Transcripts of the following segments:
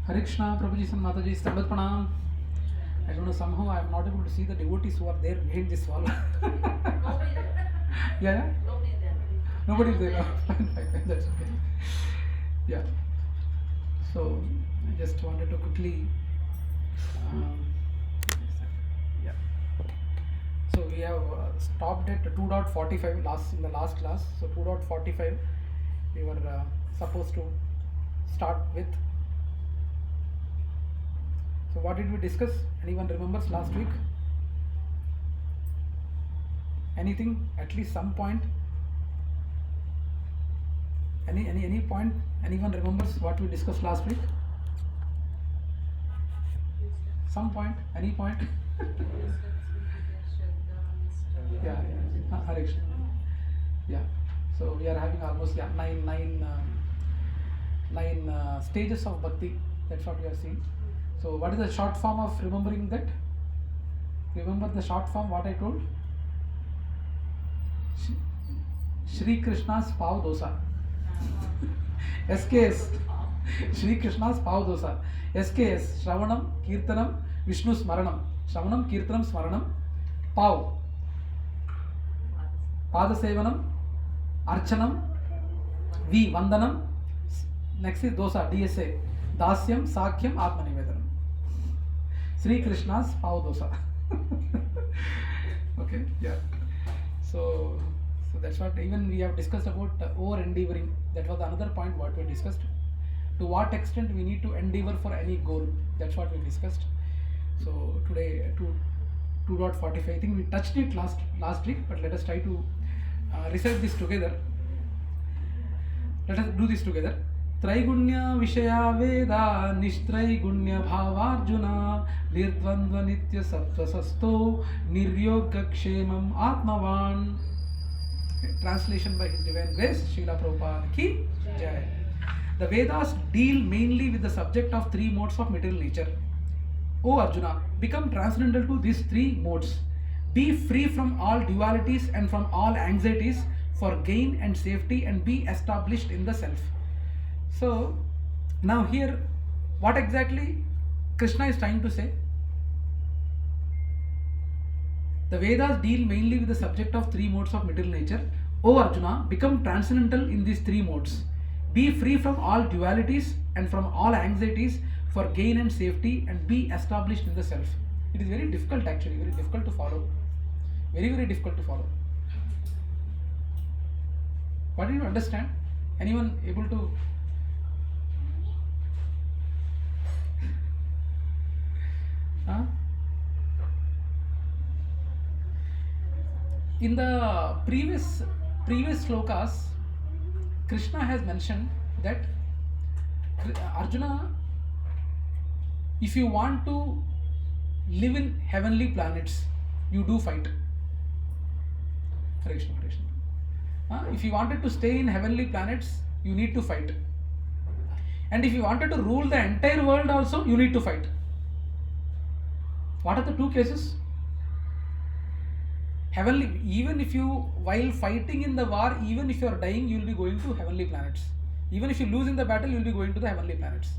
Hare Krishna, Prabhuji and Mataji, Standat Pranam. I don't know, somehow I am not able to see the devotees who are there behind this wall. Yeah? Nobody is there. Fine, that's okay. Yeah. So, I just wanted to quickly. Yeah. So, we have stopped at 2.45 in the last class. So, 2.45 we were supposed to start with. So what did we discuss? Anyone remembers last week? Anything? At least some point? Any point? Anyone remembers what we discussed last week? Some point? Any point? Yeah. Hare Krishna. Yeah. So we are having almost nine stages of bhakti. That's what we are seeing. So what is the short form of remembering that? Remember the short form what I told? Sri Krishna's Pav Dosa. SKS. Sri Krishna's Pav Dosa. SKS. Shravanam, Kirtanam, Vishnu Smaranam. Shravanam, Kirtanam, Smaranam. Pav. Pada Sevanam. Archanam. V. Vandanam. Next is Dosa. DSA. Dasyam, Sakyam, Atmanivedanam. Sri Krishna's Pav Dosa. Okay, yeah. So that's what even we have discussed about over endeavoring. That was another point what we discussed. To what extent we need to endeavor for any goal. That's what we discussed. So today 2.45. I think we touched it last week, but let us try to recite this together. Let us do this together. Traigunya Vishaya Veda Nishtraigunya Bhavarjuna Nirdvandva Nitya Sattvasasto Niryoga Kshemam Atmavan. Translation by His Divine Grace, Śrīla Prabhupāda ki Jai. The Vedas deal mainly with the subject of three modes of material nature. O Arjuna, become transcendental to these three modes. Be free from all dualities and from all anxieties for gain and safety, and be established in the self. So, now here, what exactly Krishna is trying to say? The Vedas deal mainly with the subject of three modes of material nature. O Arjuna, become transcendental in these three modes. Be free from all dualities and from all anxieties for gain and safety, and be established in the self. It is very difficult actually, very difficult to follow. Very, very difficult to follow. What did you understand? Anyone able to? In the previous shlokas, Krishna has mentioned that Arjuna, if you want to live in heavenly planets, you do fight. Hare Krishna, Hare Krishna. If you wanted to stay in heavenly planets, you need to fight. And if you wanted to rule the entire world also, you need to fight. What are the two cases? Heavenly, even if you, while fighting in the war, even if you are dying, you will be going to heavenly planets. Even if you lose in the battle, you will be going to the heavenly planets.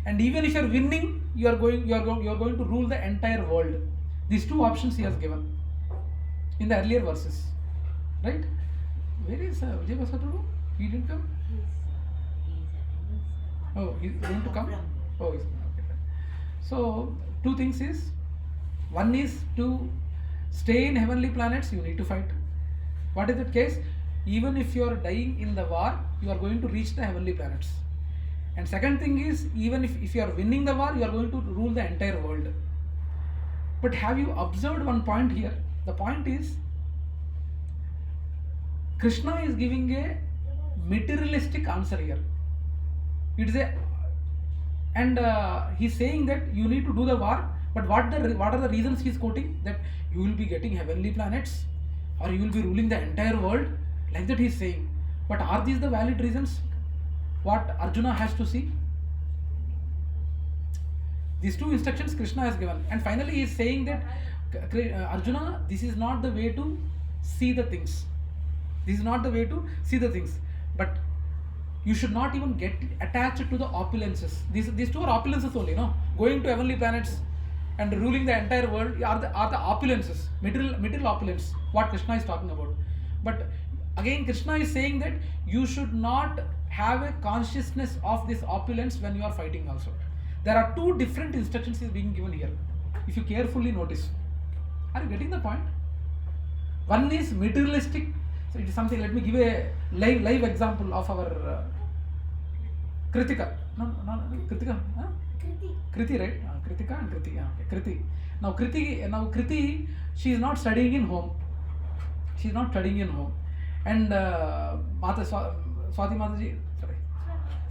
And even if you are winning, you are going to rule the entire world. These two options he has given in the earlier verses, right? Where is Vijay Prabhu? He didn't come. Oh, he's going to come. Oh, he's okay. Fine. So two things is, one is to stay in heavenly planets, you need to fight. What is that case? Even if you are dying in the war, you are going to reach the heavenly planets. And second thing is, even if you are winning the war, you are going to rule the entire world. But have you observed one point here? The point is, Krishna is giving a materialistic answer here. It is he's saying that you need to do the war. But what are the reasons he is quoting? That you will be getting heavenly planets, or you will be ruling the entire world. Like that he is saying. But are these the valid reasons? What Arjuna has to see? These two instructions Krishna has given. And finally he is saying that Arjuna, this is not the way to see the things. This is not the way to see the things. But you should not even get attached to the opulences. These two are opulences only, no? Going to heavenly planets and ruling the entire world are the opulences, material opulence, what Krishna is talking about. But again, Krishna is saying that you should not have a consciousness of this opulence when you are fighting also. There are two different instructions is being given here, if you carefully notice. Are you getting the point? One is materialistic. So it is something, let me give a live example of our Kritika. No, Kritika. Huh? Kriti, right? Kritika and Kriti. Okay. Kriti. Now Kriti, she is not studying in home. She is not studying in home. And Swati Mataji, sorry,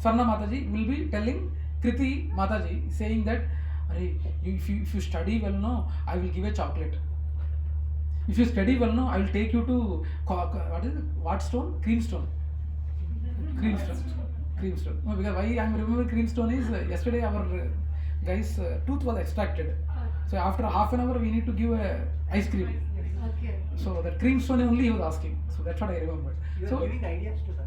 Swarna Mataji will be telling Kriti Mataji, saying that, if you study well, no, I will give a chocolate. If you study well, no, I will take you to what is it? What stone? Creamstone. Creamstone. No, because why I am remembering creamstone is yesterday our guy's tooth was extracted. So after half an hour we need to give ice cream. Okay. So that creamstone only he was asking. So that's what I remembered. You So are giving ideas to her.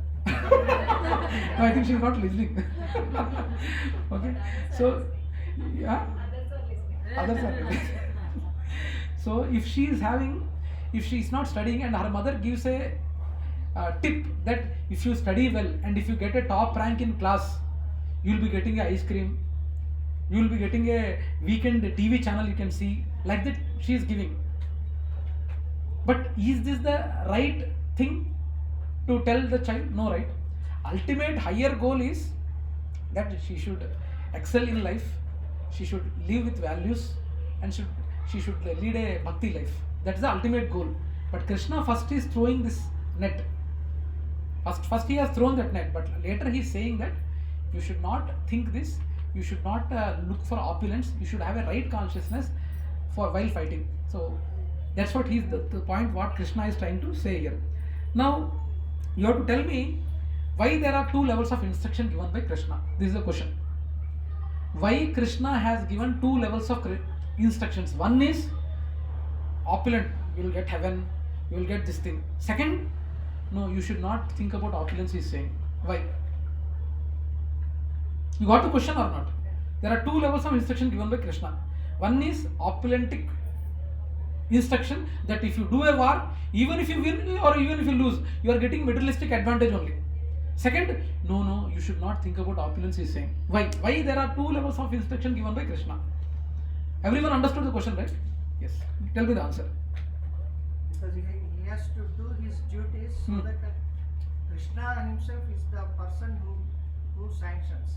no, I think she is not listening. Okay. So yeah. Others are listening. So if she is not studying and her mother gives a tip that if you study well and if you get a top rank in class, you will be getting a ice cream, you will be getting a weekend TV channel you can see, like that she is giving. But is this the right thing to tell the child? No, right? Ultimate higher goal is that she should excel in life, she should live with values, and she should lead a bhakti life. That's the ultimate goal. But Krishna first is throwing this net. First he has thrown that net, but later he is saying that you should not think this, you should not look for opulence, you should have a right consciousness while fighting. So that's what the point what Krishna is trying to say here. Now you have to tell me why there are two levels of instruction given by Krishna. This is the question. Why Krishna has given two levels of instructions? One is opulent, you will get heaven, you will get this thing. Second, no, you should not think about opulence, he is saying. Why? You got the question or not? There are two levels of instruction given by Krishna. One is opulentic instruction, that if you do a war, even if you win or even if you lose, you are getting materialistic advantage only. Second, no, you should not think about opulence, he is saying. Why? Why there are two levels of instruction given by Krishna? Everyone understood the question, right? Yes. Tell me the answer. Because he has to do his duties so that Krishna himself is the person who sanctions.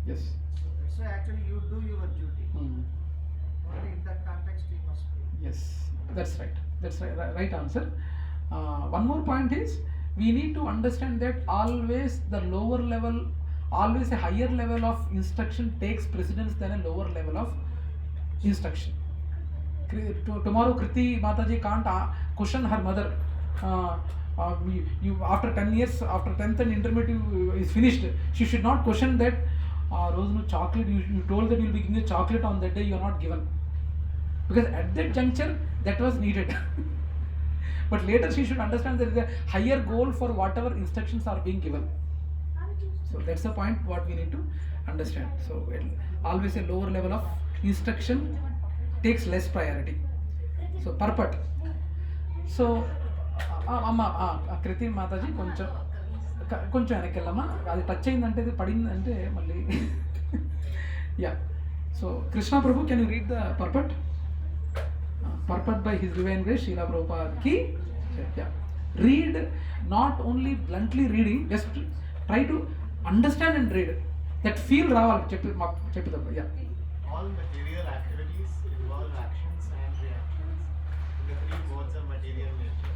Yes. So actually you do your duty. Only in that context he must be. Yes, that's right. That's right answer. One more point is, we need to understand that always the lower level, always a higher level of instruction takes precedence than a lower level of instruction. Tomorrow Kriti Mataji can't question her mother. You after 10 years, after 10th and intermediate is finished, she should not question that Rose no chocolate, you told that you will be giving a chocolate on that day, you are not given. Because at that juncture, that was needed. But later she should understand there is a higher goal for whatever instructions are being given. So that's the point what we need to understand. So always a lower level of instruction takes less priority. So purport. So Kriti Mataji కొంచెం వెనక్కి వెళ్ళమ్మా, అది touch అయిందంటే అది పడిందంటే మళ్ళీ yeah. So Krishna Prabhu, can you read the పర్పట్? Purport by His Divine Grace Śrīla Prabhupāda ki. Yeah. Read, not only bluntly reading, just try to understand and read. That feel రావాలి చెప్పేటప్పుడు. Yeah. All material activities involve actions and reactions in the three modes of material nature.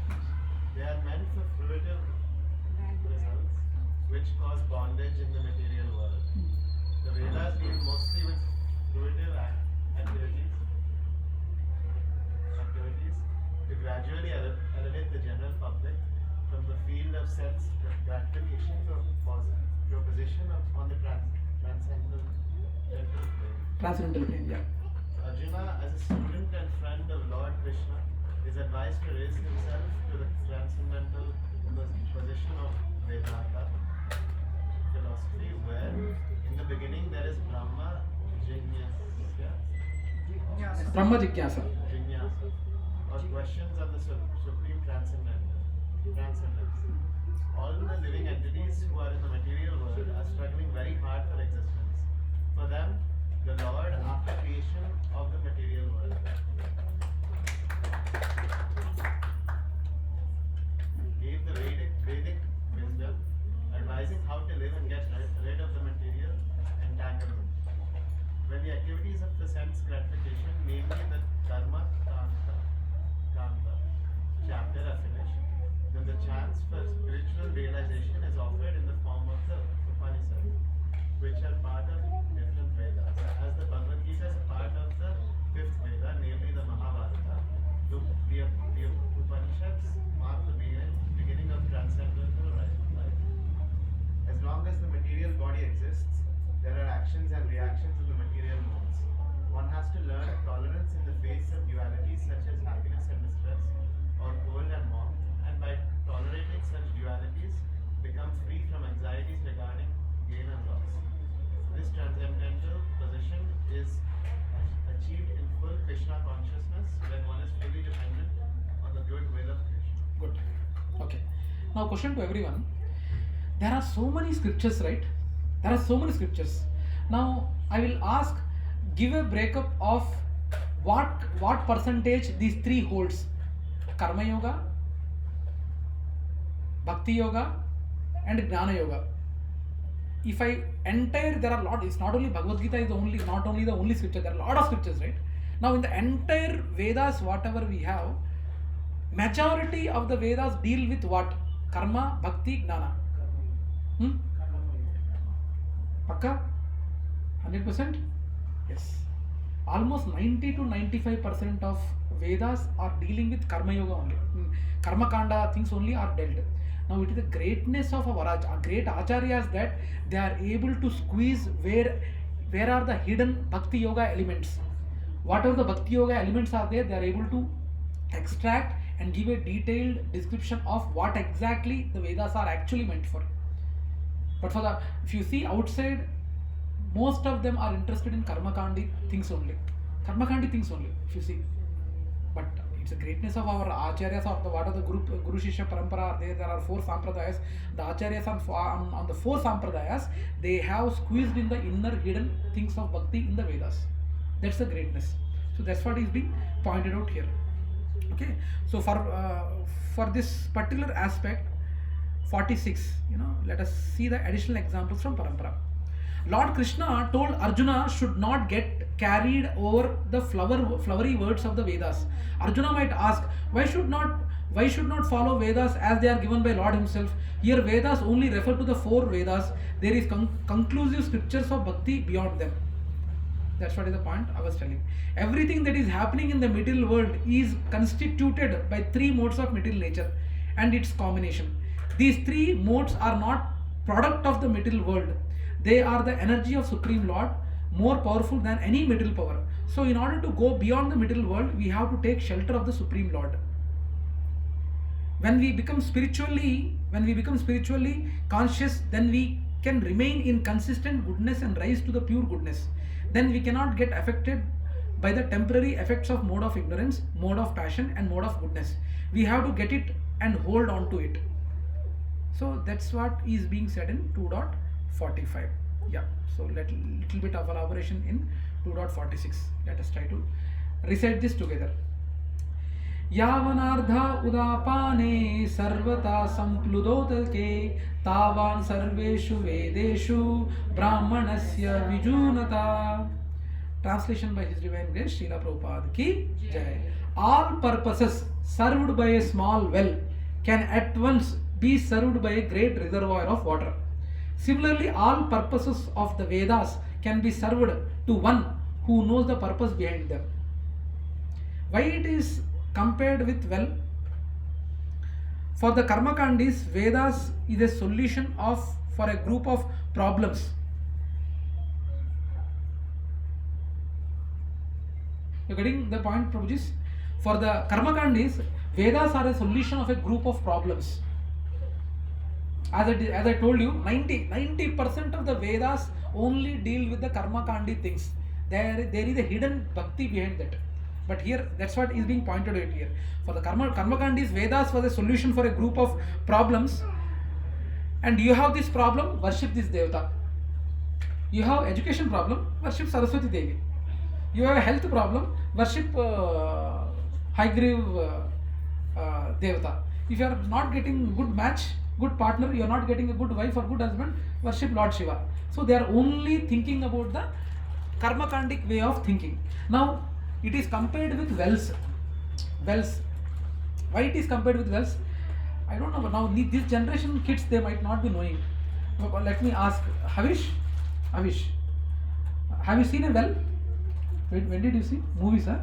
They are meant for fruitive results which cause bondage in the material world. The Vedas deal mostly with fruitive activities to gradually elevate the general public from the field of sense gratification to a position on the transcendental plane. Yeah. Arjuna, as a student and friend of Lord Krishna, is advised to raise himself to the transcendental position of Vedanta. Jignasa. Brahma Jigyasa. Jignasa, or questions on the supreme transcendence. All the living entities who are in the material world are struggling very hard for existence. For them, the Lord, after creation of the material world, gave the Vedic wisdom, advising how to live and get rid of the material entanglement. When the activities of the sense gratification, namely the Karma Kanta chapter, are finished, then the chance for spiritual realization is offered in the form of the Upanishads, which are part of different Vedas. As the Bhagavad Gita is a part of the fifth Veda, namely the Mahabharata, the Upanishads mark the beginning of transcendental life. As long as the material body exists, there are actions and reactions in the material modes. One has to learn tolerance in the face of dualities such as happiness and distress, or cold and warmth, and by tolerating such dualities, become free from anxieties regarding gain and loss. This transcendental position is achieved in full Krishna consciousness when one is fully dependent on the good will of Krishna. Good. Okay. Now, question to everyone. There are so many scriptures, right? There are so many scriptures. Now, I will ask, give a breakup of what percentage these three holds. Karma Yoga, Bhakti Yoga, and Jnana Yoga. If I entire, there are a lot. It's not only Bhagavadgita is not only the only scripture. There are a lot of scriptures, right? Now, in the entire Vedas, whatever we have, majority of the Vedas deal with what? Karma, Bhakti, Jnana. Pakka? 100%? Yes. Almost 90 to 95% of Vedas are dealing with Karma Yoga only. Karma Kanda things only are dealt. Now it is the greatness of our great acharyas that they are able to squeeze where are the hidden Bhakti Yoga elements. Whatever the Bhakti Yoga elements are there, they are able to extract and give a detailed description of what exactly the Vedas are actually meant for. But if you see outside, most of them are interested in Karmakandi things only. Karmakandi things only, if you see. But it's a greatness of our acharyas, or what are the Guru Shishya Parampara are there. There are 4 Sampradayas. The acharyas on the 4 Sampradayas, they have squeezed in the inner hidden things of Bhakti in the Vedas. That's the greatness. So that's what is being pointed out here. Okay. So for this particular aspect, 46, let us see the additional examples from Parampara. Lord Krishna told Arjuna should not get carried over the flowery words of the Vedas. Arjuna might ask, why should not follow Vedas as they are given by Lord himself? Here Vedas only refer to the 4 Vedas. There is conclusive scriptures of Bhakti beyond them. That's what is the point I was telling. Everything that is happening in the material world is constituted by 3 modes of material nature and its combination. These 3 modes are not product of the material world. They are the energy of Supreme Lord, more powerful than any material power. So in order to go beyond the material world, we have to take shelter of the Supreme Lord. When we become spiritually conscious, then we can remain in consistent goodness and rise to the pure goodness. Then we cannot get affected by the temporary effects of mode of ignorance, mode of passion, and mode of goodness. We have to get it and hold on to it. So that's what is being said in 2.45. Yeah, so little bit of elaboration in 2.46. Let us try to recite this together. Yavanardha udapane sarvata sampludotake tavan sarveshu vedeshu brahmanasya vijunata. Translation by His Divine Grace Śrīla Prabhupāda ki jai. All purposes served by a small well can at once be served by a great reservoir of water. Similarly, all purposes of the Vedas can be served to one who knows the purpose behind them. Why it is compared with well? For the Karmakandis, Vedas is a solution for a group of problems. You getting the point, Prabhuji? For the Karmakandis, Vedas are a solution of a group of problems. As I told you, 90% of the Vedas only deal with the Karmakandi things. there is a hidden bhakti behind that. But here, that's what is being pointed out here. For the karmakanda is Vedas was a solution for a group of problems. And you have this problem, worship this devata. You have education problem, worship Saraswati Devi. You have a health problem, worship Haigrave devata. If you are not getting good match, good partner, you are not getting a good wife or good husband, worship Lord Shiva. So they are only thinking about the karmakandic way of thinking. Now it is compared with wells. Wells. Why it is compared with wells? I don't know, but now this generation kids, they might not be knowing. But let me ask, Havish, have you seen a well? When did you see? Movies, huh?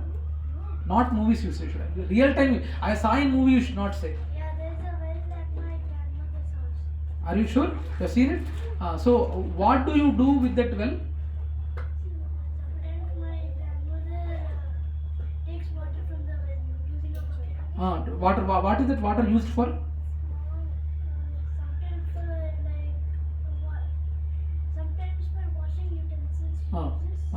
Not movies you say, should I? Real time, I saw in movie, you should not say. Yeah, there's a well at my grandmother's house. Are you sure? You have seen it? So what do you do with that well? Sometimes my grandmother takes water from the well using a bucket. Water. What is that water used for? Sometimes for sometimes for washing utensils. She uses.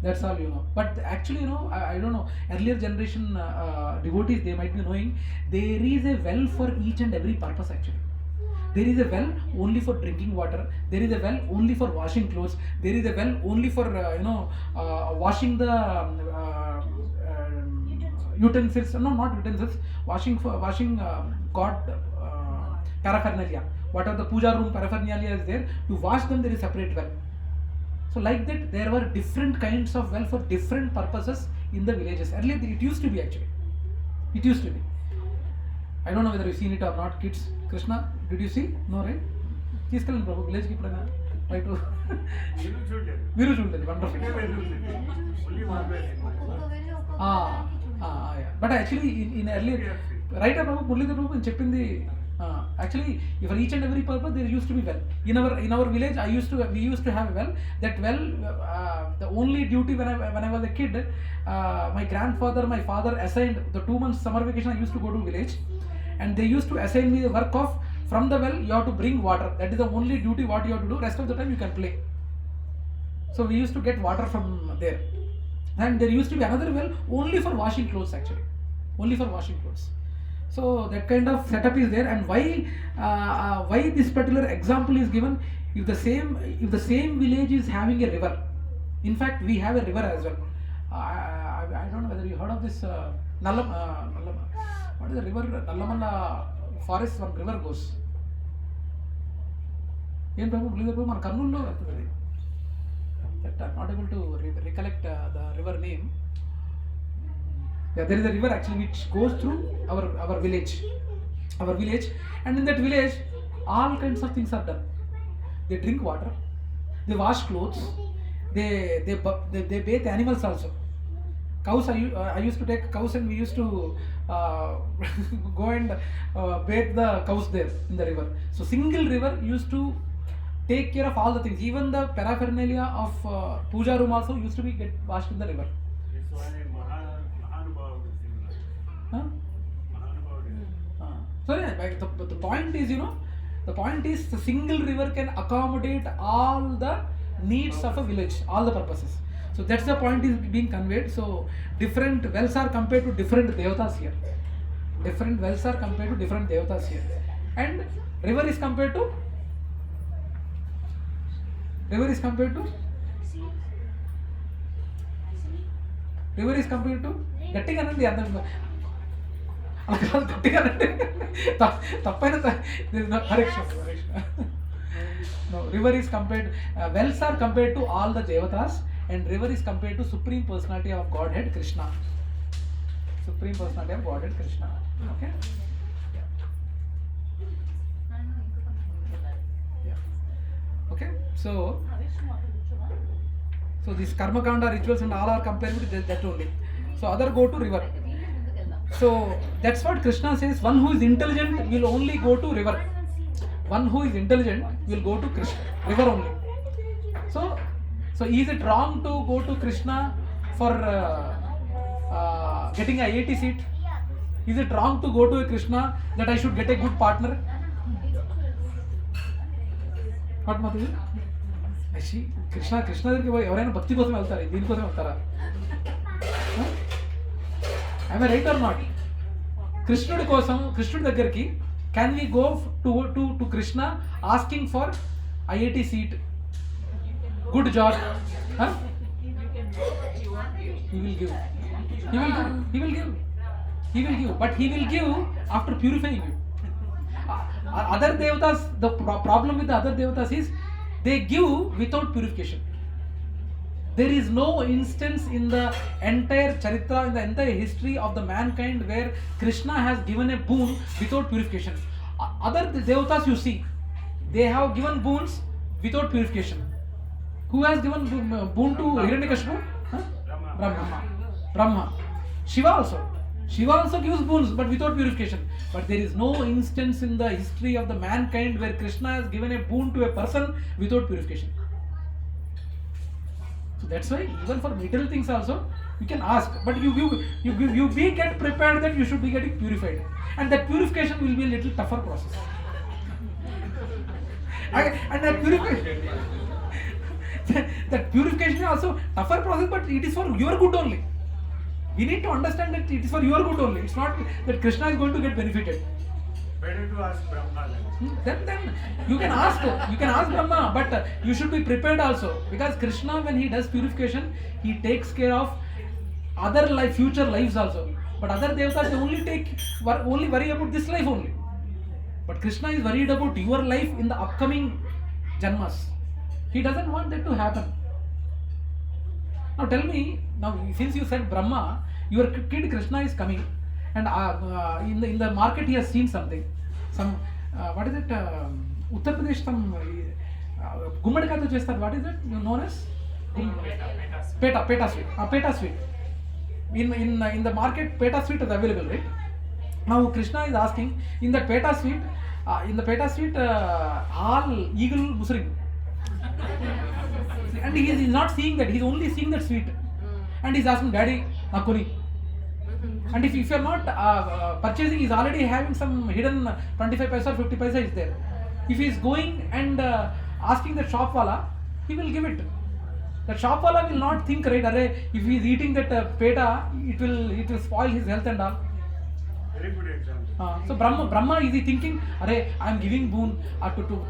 And That's all you know. But actually, I don't know. Earlier generation devotees, they might be knowing there is a well for each and every purpose actually. There is a well only for drinking water. There is a well only for washing clothes. There is a well only for washing the utensils. No, not utensils. Washing God paraphernalia. Whatever the puja room paraphernalia is there, to wash them there is separate well. So like that, there were different kinds of well for different purposes in the villages. Earlier it used to be actually. It used to be. I don't know whether you've seen it or not, kids. Krishna, did you see? No, right? Please tell Prabhu, village ki pradana. Try to. Viru Chundali, wonderful. Yeah. But actually, in earlier, right, Prabhu, Murlidhar Prabhu, in Cheppindi, actually, for each and every purpose, there used to be well. In our village, we used to have a well. That well, the only duty when I was a kid, my grandfather, my father assigned the 2 months summer vacation. I used to go to village, and they used to assign me the work of from the well. You have to bring water. That is the only duty what you have to do. Rest of the time you can play. So we used to get water from there, and there used to be another well only for washing clothes actually, only for washing clothes. So that kind of setup is there, and why this particular example is given? If the same village is having a river, in fact we have a river as well. I don't know whether you heard of this what is the river? Nallamala forest, one river goes. Yen Prabhu, Prabhu, man Karnool lo that I'm not able to recollect the river name. Yeah, there is a river actually which goes through our village, and in that village, all kinds of things are done. They drink water, they wash clothes, they bathe animals also. Cows, I used to take cows, and we used to go and bathe the cows there in the river. So single river used to take care of all the things. Even the paraphernalia of puja room also used to be get washed in the river. So the point is, the single river can accommodate all the needs of a village, all the purposes. So that's the point is being conveyed. So different wells are compared to different devatas here. Different wells are compared to different devatas here. And river is compared to గట్టిగా నండి అర్థం అలా కాదు గట్టిగా నండి తప్పైన Hare Krishna. No, river is compared, wells are compared to all the devatas, and river is compared to Supreme Personality of Godhead Krishna. Supreme Personality of Godhead Krishna. Okay? Yeah. Okay? So these karma kanda rituals and all are compared with that only. So other go to river. So that's what Krishna says. One who is intelligent will only go to river. One who is intelligent will go to Krishna, river only. So is it wrong to go to Krishna for getting a IIT seat? Is it wrong to go to a Krishna that I should get a good partner? What Madhavi Krishna దగ్గరికి ఎవరైనా భక్తి కోసం వెళ్తారా, దీనికోసం వెళ్తారా? I'm right or not? కృష్ణుడి కోసం, కృష్ణుడి దగ్గరికి can we go to Krishna asking for IIT seat, good job? He will give. But he will give after purifying you. Other devatas, the problem with the other devatas is they give without purification. There is no instance in the entire charitra, in the entire history of the mankind where Krishna has given a boon without purification. Other devatas you see, they have given boons without purification. Who has given boon to Hiranyakashipu? Brahma. Shiva also gives boons but without purification. But there is no instance in the history of the mankind where Krishna has given a boon to a person without purification. So that's why even for material things also you can ask, but you get prepared that you should be getting purified, and that purification will be a little tougher process. And that purification is also tougher process, but it is for your good only. We need to understand that it is for your good only. It's not that Krishna is going to get benefited. Better to ask Brahma then. Then you can ask Brahma, but you should be prepared also, because Krishna, when he does purification, he takes care of other future lives also. But other devatas, they only worry about this life only. But Krishna is worried about your life in the upcoming janmas. He doesn't want that to happen. Now tell me, since you said Brahma, your kid Krishna is coming, and in the market he has seen something. What is it? Uttar Pradesh, some Gummadikkayతో చేస్తారు. What is it known as? Peta sweet. Peta sweet. In the market, peta sweet is available, right? Now Krishna is asking, in the peta sweet, all eagle musring. And he is not seeing that, he is only seeing that sweet. And he is asking, Daddy, nakuni. And if you are not purchasing, he is already having some hidden 25 paisa, 50 paisa is there. If he is going and asking the shop wala, he will give it. The shop wala will not think, right, if he is eating that peta, it will spoil his health and all. Very good example. So Brahma is he thinking, I am giving boon,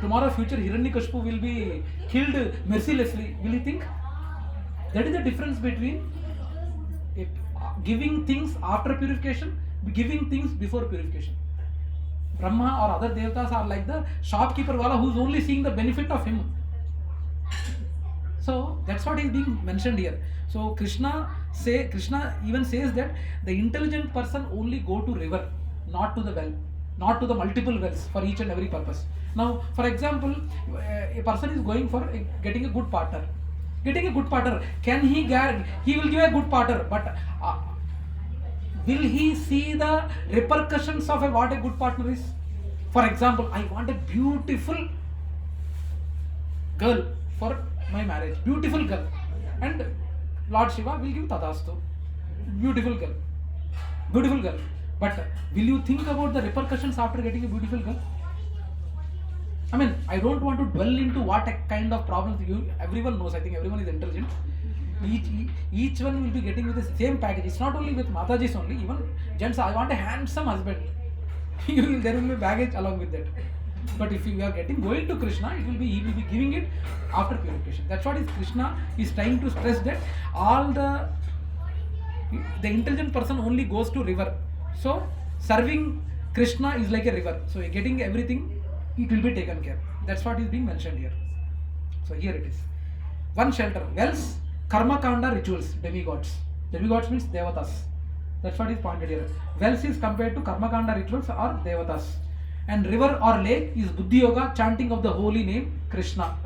tomorrow future Hiranyakashipu will be killed mercilessly. Will he think? That is the difference between giving things after purification, giving things before purification. Brahma or other devatas are like the shopkeeper wala who is only seeing the benefit of him. So that's what is being mentioned here. So Krishna even says that the intelligent person only go to river, not to the well, not to the multiple wells for each and every purpose. Now, for example, a person is going for getting a good partner. Can he will give a good partner, but will he see the repercussions of what a good partner is? For example, I want a beautiful girl for my marriage, beautiful girl, and Lord Shiva will give tadastu, beautiful girl. But will you think about the repercussions after getting a beautiful girl? I mean, I don't want to dwell into what kind of problems everyone knows. I think everyone is intelligent. Each one will be getting with the same package. It's not only with Mataji's only, even gents, I want a handsome husband. There will be baggage along with that. But if you are going to Krishna, he will be giving it after purification. That's what Krishna is trying to stress, that all the intelligent person only goes to river. So serving Krishna is like a river. So getting everything, it will be taken care. That's what is being mentioned here. So here it is. One shelter, wells, karma kanda rituals, demigods. Demigods means devatas. That's what is pointed here. Wells is compared to karma kanda rituals or devatas. And river or lake is bhakti-yoga, chanting of the holy name Krishna.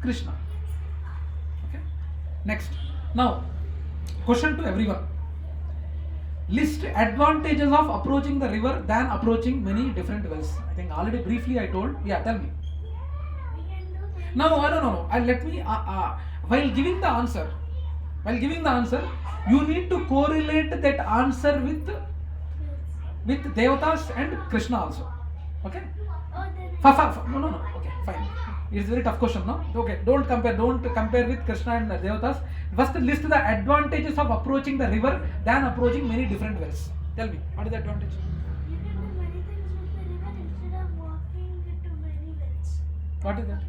Okay. Next. Now, question to everyone. List advantages of approaching the river than approaching many different wells. I think already briefly I told. Yeah, tell me. No. Let me. While giving the answer, you need to correlate that answer with devatas and Krishna also. Okay. No. Okay, fine. It's a very tough question, no? Okay, don't compare with Krishna and Devatas. First, list the advantages of approaching the river than approaching many different wells. Tell me, what is the advantage? You can do many things with the river instead of walking to many wells. What is that?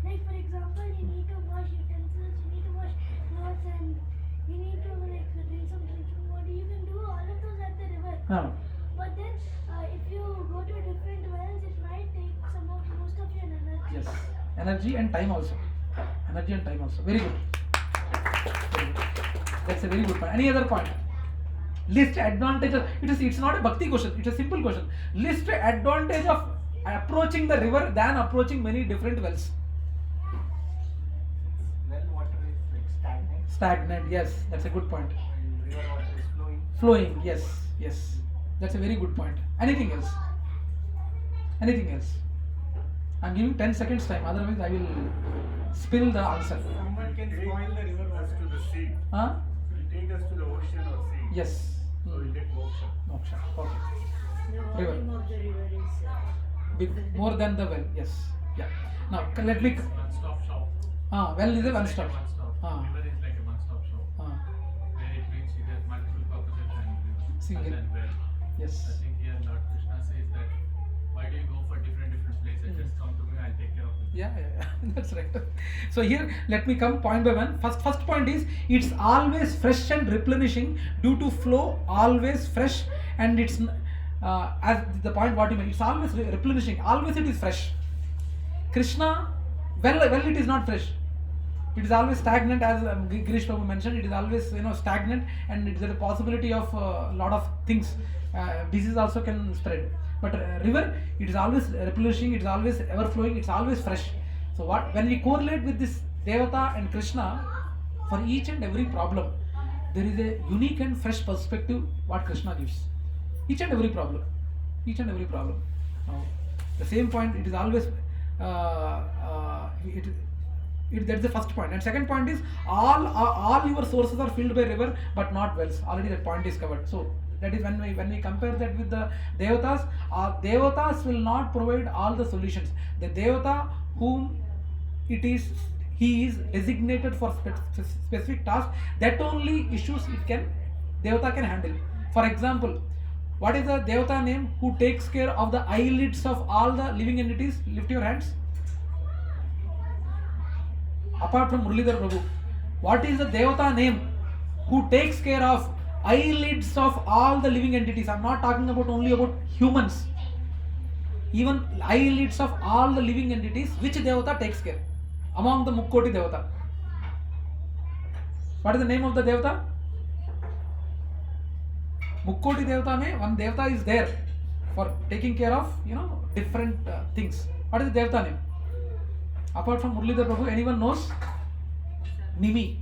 Like for example, you need to wash utensils, you need to wash clothes, and you need to like drink some drinking water. You can do all of those at the river. No. But then, if you go to different wells, it might take most of your energy. Yes. Energy and time also. Very good. That's a very good point. Any other point? List advantages. It's not a bhakti question. It's a simple question. List advantage of approaching the river than approaching many different wells. Well water is like stagnant. Stagnant. Yes, that's a good point. And river water is flowing. Flowing. Yes. That's a very good point. Anything else? I'm giving 10 seconds time. Otherwise, I will spill the answer. Someone can spoil the river Us water. to the sea. Huh? It will take us to the ocean or sea. Yes. So we'll get moksha. Moksha. Okay. The River. volume of the river is Big, more than the well. Yes. Yeah. Now let me. One-stop shop. Well is a one stop. One-stop. River is like a one-stop shop. Where it means it has multiple purposes and river. Single. And well. Yes. I think here Lord Krishna says that why do you go for different places? Just come to me, I'll take care of it. Yeah. That's right. So here, let me come point by one. First point is it's always fresh and replenishing due to flow, always fresh, and it's as the point what you mean. It's always replenishing. Always it is fresh. Krishna, well, it is not fresh. It is always stagnant, as Girish Prabhu mentioned. It is always stagnant, and there is a possibility of a lot of things. Disease also can spread. But river, it is always replenishing. It is always ever flowing. It's always fresh. So when we correlate with this Devata and Krishna, for each and every problem, there is a unique and fresh perspective what Krishna gives. Each and every problem. Now, the same point. It is always. That's the first point. And second point is all your sources are filled by river but not wells. Already that point is covered. So that is when we compare that with the Devatas, Devatas will not provide all the solutions. The Devata whom he is designated for specific task, that only issues Devata can handle. For example, what is the Devata name who takes care of the eyelids of all the living entities? Lift your hands. Apart from Muralidhar Prabhu, what is the Devata name who takes care of eyelids of all the living entities? I am not talking only about humans. Even eyelids of all the living entities, which Devata takes care? Among the Mukkoti Devata. What is the name of the Devata? Mukkoti Devata mein one Devata is there for taking care of different things. What is the Devata name? Apart from Muralidhar Prabhu, anyone knows? Nimi.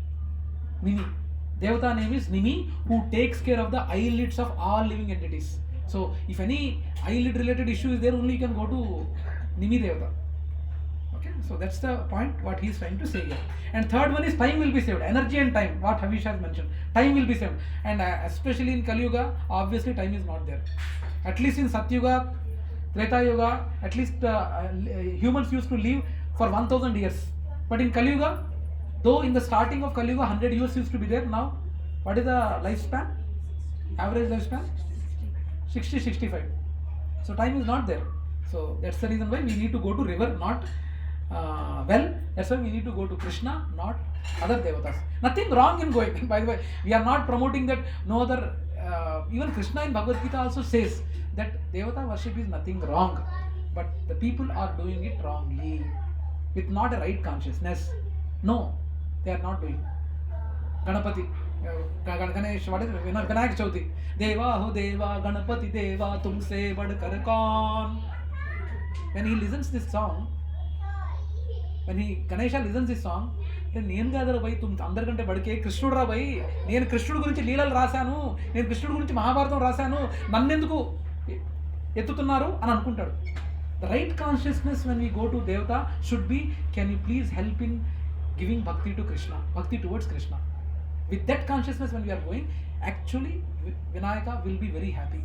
Devata name is Nimi, who takes care of the eyelids of all living entities. So if any eyelid related issue is there, only you can go to Nimi Devata. Okay, so that's the point what he is trying to say here. And third one is time will be saved. Energy and time, what Havish has mentioned. Time will be saved. And especially in Kali Yuga, obviously time is not there. At least in Satyuga, Treta Yuga, at least humans used to live for 1000 years. But in Kali Yuga, though in the starting of Kali Yuga 100 years used to be there, now what is the lifespan? Average lifespan? 60-65. So time is not there. So that's the reason why we need to go to river, not well. That's why we need to go to Krishna, not other devatas. Nothing wrong in going. By the way, we are not promoting that no other. Even Krishna in Bhagavad-Gita also says that devata worship is nothing wrong, but the people are doing it wrongly, with not a right consciousness. No, they are not doing. Ganapati, Ganesh, what is it? Vinayak Chauthi. Deva ho Deva, Ganapati Deva, tumse badkar kaun. When he listens this song, Ganesha listens this song, నేను కాదరా భయ్ అందరికంటే బడికే కృష్ణుడు రా భయ్, నేను కృష్ణుడి గురించి లీలలు రాశాను, నేను కృష్ణుడి గురించి మహాభారతం రాశాను, నన్నెందుకు ఎత్తుతున్నారు అని అనుకుంటాడు. The right consciousness when we go to Devata should be, can you please help in giving bhakti to Krishna, bhakti towards Krishna. With that consciousness when we are going, actually Vinayaka will be very happy.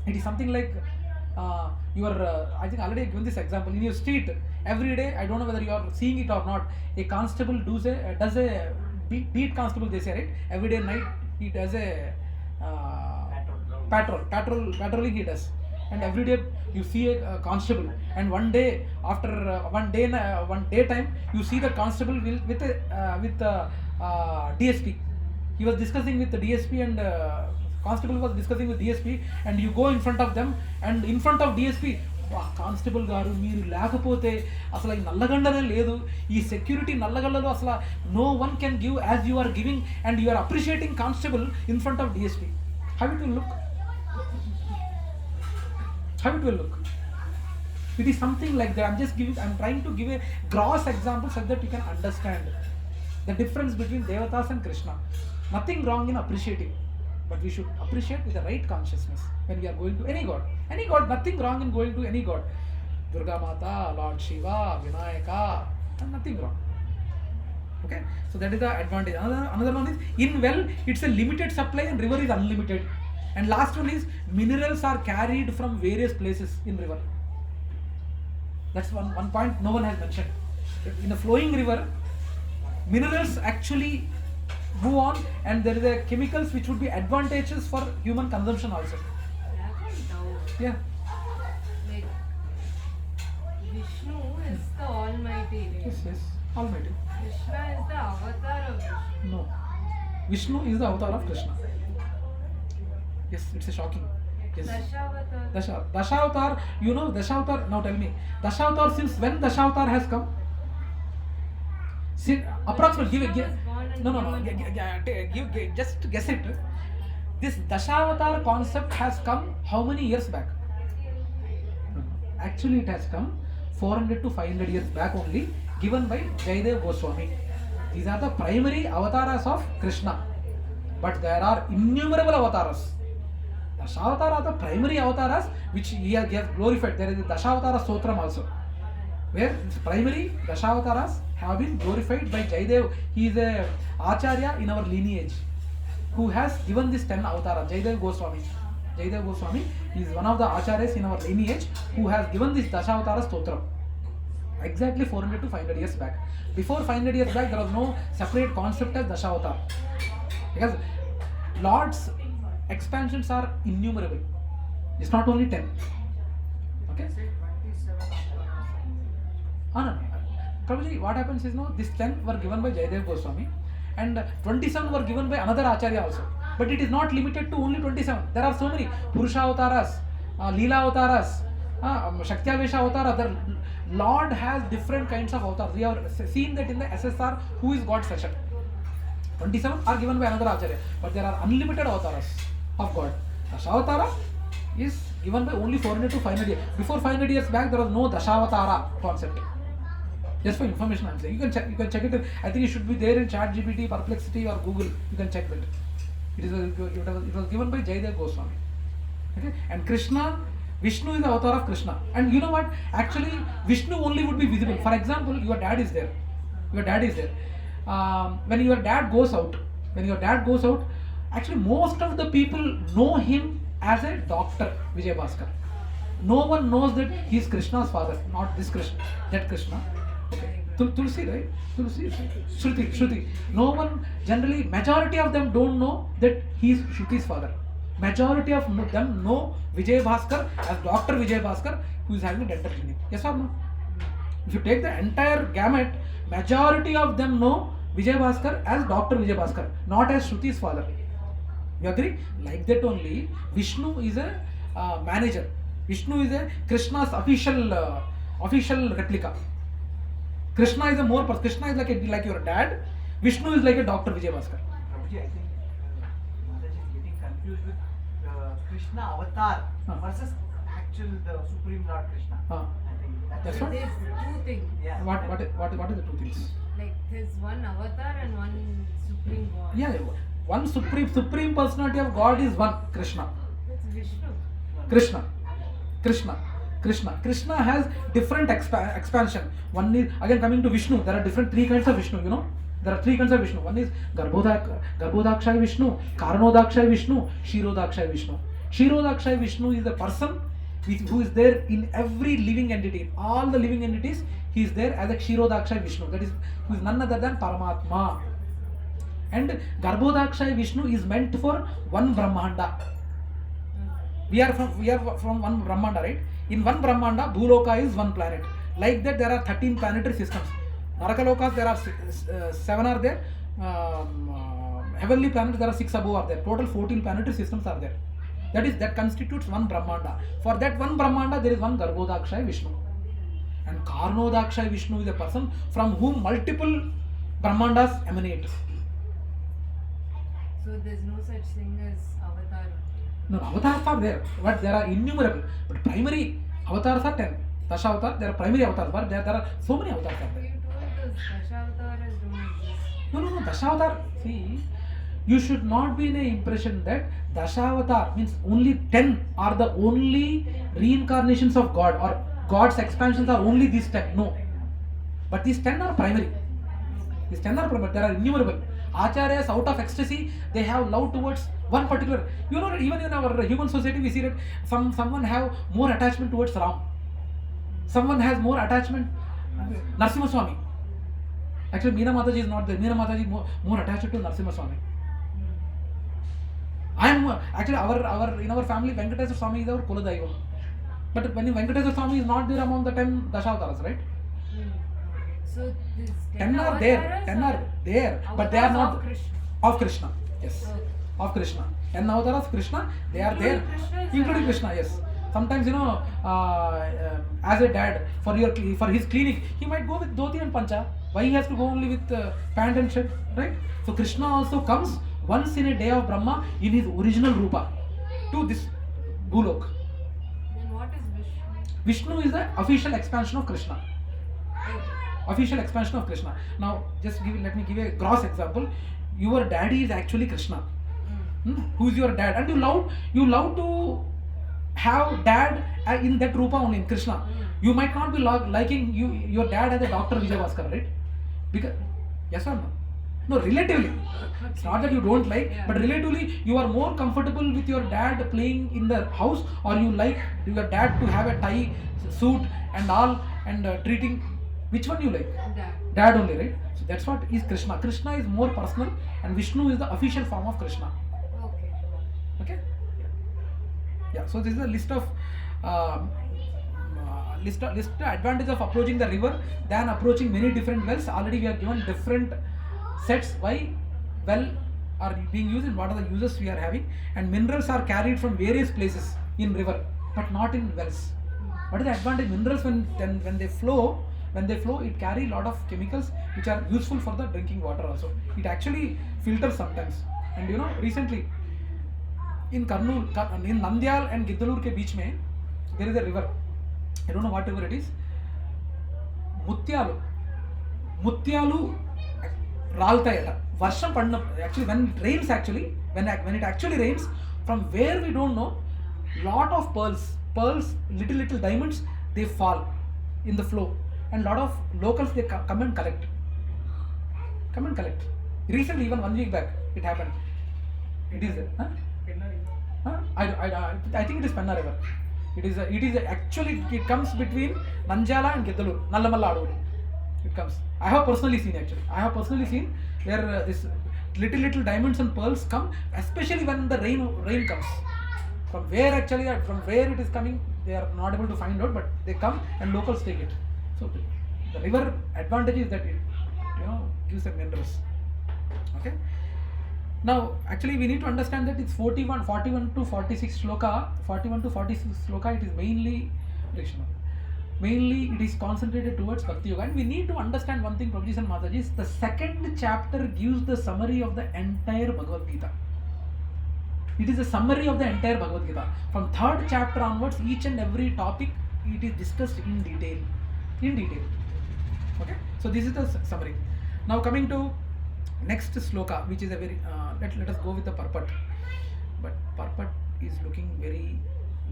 It is something like I think already given this example in your street every day. I don't know whether you are seeing it or not. A constable does a beat constable, they say, right? Every day night he does a patrolling he does, and every day you see a constable, and one day after one day time you see the constable with DSP. He was discussing with the DSP, and constable was discussing with DSP, and you go in front of them, and in front of DSP, constable గారు మీరు లేకపోతే అసలు ఈ నల్లగండనే లేదు, ఈ security నల్లగండలో అసలు no one can give as you are giving, and you are appreciating constable in front of DSP. How it will look? How it will look? It is something like that. I'm trying to give a gross example so that you can understand the difference between Devatas and Krishna. Nothing wrong in appreciating, but we should appreciate with the right consciousness when we are going to any god. Any god, nothing wrong in going to any god. Durga Mata, Lord Shiva, Vinayaka, nothing wrong. Okay, so that is the advantage. Another one is, in well, it's a limited supply and river is unlimited. And last one is, minerals are carried from various places in river. That's one point no one has mentioned. In a flowing river, minerals actually move on, and there is a chemicals which would be advantageous for human consumption also. Yeah. Like, Vishnu is the Almighty. Yes, Almighty. Krishna is the avatar of Vishnu. No, Vishnu is the avatar of Krishna. Yes, it's a shocking. Yes. Dashavatar. You know Dashavatar. Now tell me, Dashavatar, since when Dashavatar has come? Approximately. Just guess it. This Dashavatar concept has come how many years back? Actually, it has come 400 to 500 years back only, given by Jayadeva Goswami. These are the primary avatars of Krishna, but there are innumerable avatars. Dashavatara are the primary avatars which he has glorified. There is a Dashavatara Stotram also, where primary Dashavataras have been glorified by Jayadeva. He is a Acharya in our lineage who has given this 10 avatara. Jayadeva Goswami. Jayadeva Goswami is one of the Acharyas in our lineage who has given this Dashavatara Stotram. Exactly 400 to 500 years back. Before 500 years back, there was no separate concept as Dashavatar, because Lord's expansions are innumerable. It's not only 10. Okay? Say 27. No. Prabhuji, what happens is, these 10 were given by Jayadeva Goswami, and 27 were given by another Acharya also. But it is not limited to only 27. There are so many Purusha Avataras, Leela Avataras, Shaktavesha Avataras. The Lord has different kinds of avatars. We have seen that in the SSR, who is God session. 27 are given by another Acharya, but there are unlimited avatars of God. Dashavatara is given by only 400 to 500 years. Before 500 years back, there was no Dashavatara concept. Just for information, I'm saying. You can check it. I think it should be there in ChatGPT, Perplexity, or Google. You can check that. It was given by Jayadeva Goswami. Okay? And Krishna, Vishnu is the avatar of Krishna. And you know what? Actually, Vishnu only would be visible. For example, your dad is there. When your dad goes out, actually most of the people know him as a doctor, Vijay Bhaskar. No one knows that he is Krishna's father, not this Krishna, that Krishna. Okay. Tulsi, right? Shruti. No one, generally, majority of them don't know that he is Shruti's father. Majority of them know Vijay Bhaskar as Dr. Vijay Bhaskar, who is having a dental clinic. Yes or no? If you take the entire gamut, majority of them know Vijay Bhaskar as Dr. Vijay Bhaskar, not as Shruti's father. You agree? Like that only, Vishnu is a manager. Vishnu is a Krishna's official replica. Krishna is Krishna is like your dad. Vishnu is like a Dr. Vijay Bhaskar. Prabhuji, I think Mataji is getting confused with Krishna avatar versus the Supreme Lord Krishna. I think That's what? There's two things. Yeah. What are the two things? Like there's one avatar and one supreme god. Yeah, one supreme personality of God is one, Krishna. That's Vishnu. Krishna has different expansion. One is, again coming to Vishnu, there are three kinds of Vishnu, There are three kinds of Vishnu. One is Garbhodakshay Vishnu, Karanodakshai Vishnu, Kshirodakshay Vishnu. Kshirodakshay Vishnu is the person who is there in every living entity, all the living entities. He is there as a Kshirodakshay Vishnu. That is, who is none other than Paramatma. And Garbhodakshay Vishnu is meant for one Brahmanda. We are from one Brahmanda, right? In one Brahmanda, Bhuloka is one planet. Like that, there are 13 planetary systems. Narakalokas, there are 7 are there. Heavenly planets, there are 6 above are there. Total 14 planetary systems are there. That constitutes one Brahmanda. For that one Brahmanda, there is one Garbhodakshay Vishnu. And Karnodakshay Vishnu is a person from whom multiple Brahmandas emanate. So there's no such thing as avatar. No, avatars are there, but there are innumerable. But primary avatars are 10. Dashavatars, there are primary avatars, but there are so many avatars are there. You told us Dashavataras don't exist. No, Dashavatar. See, you should not be in an impression that Dashavatar means only 10 are the only reincarnations of God, or God's expansions are only these 10. No. But these 10 are primary. These 10 are primary. There are innumerable. Acharyas, out of ecstasy, they have love towards one particular. You know, even in our human society, we see that someone have more attachment towards Ram. Someone has more attachment. Narasimha Swami. Actually, Meena Mataji is not there. Meena Mataji is more attached to Narasimha Swami. I am actually in our family, Venkateswara Swami is our Kuladaiva. But when Venkateswara Swami is not there among the 10 Dashavataras, right? So these 10 are there. 10 are there, but they are not of Krishna. Yes, Okay. of Krishna. 10 avatars of Krishna, they are there, including Krishna. Yes. Sometimes, you know, as a dad, for his clinic, he might go with dhoti and pancha. Why he has to go only with pant and shirt, right? So Krishna also comes once in a day of Brahma in his original rupa to this Bhulok. Then what is Vishnu? Vishnu is the official expansion of Krishna. Okay. Official expansion of Krishna. Now, let me give a gross example. Your daddy is actually Krishna. Who is your dad? And you love to have dad in that rupa only, in Krishna. You might not be liking your dad as a Dr. Vijay Bhaskar, right? Because yes or no? No, relatively. It's not that you don't like, but relatively you are more comfortable with your dad playing in the house, or you like your dad to have a tie, suit and all, and treating. Which one you like? Dad only, right? So that's what is Krishna. Krishna is more personal, and Vishnu is the official form of Krishna. Okay. Okay? Yeah. So this is a list of advantage of approaching the river than approaching many different wells. Already we are given different sets why well are being used and what are the uses we are having. And minerals are carried from various places in river, but not in wells. What is the advantage? Minerals when they flow, it carry a lot of chemicals which are useful for the drinking water also. It actually filters sometimes. And you know, recently in Karnool, in Nandyal and Giddalur ke beech mein, there is a river. I don't know what river it is. Mutyalu raaltayata. Varsham padna. Actually, when it rains, when it actually rains, from where we don't know, lot of pearls, little diamonds, they fall in the flow. And lot of locals, they come and collect. Recently, even 1 week back, it happened. It is I think it is Penna river. It is actually, it comes between Nanjala and Giddalur, Nallamalla Aduvulu. It comes. I have personally seen where this little diamonds and pearls come, especially when the rain comes. From where it is coming, they are not able to find out, but they come and locals take it. So the river advantage is that it gives a minerals. Okay. Now actually we need to understand that it's 41 to 46 Shloka. 41 to 46 Shloka, it is mainly Krishna. Mainly it is concentrated towards bhakti-yoga. And we need to understand one thing, Prabhuji and Mataji, the second chapter gives the summary of the entire Bhagavad-Gita. It is a summary of the entire Bhagavad-Gita. From third chapter onwards, each and every topic, it is discussed in detail. Okay. So this is the summary. Now coming to next Shloka, which is a very, let us go with the purport. But purport is looking very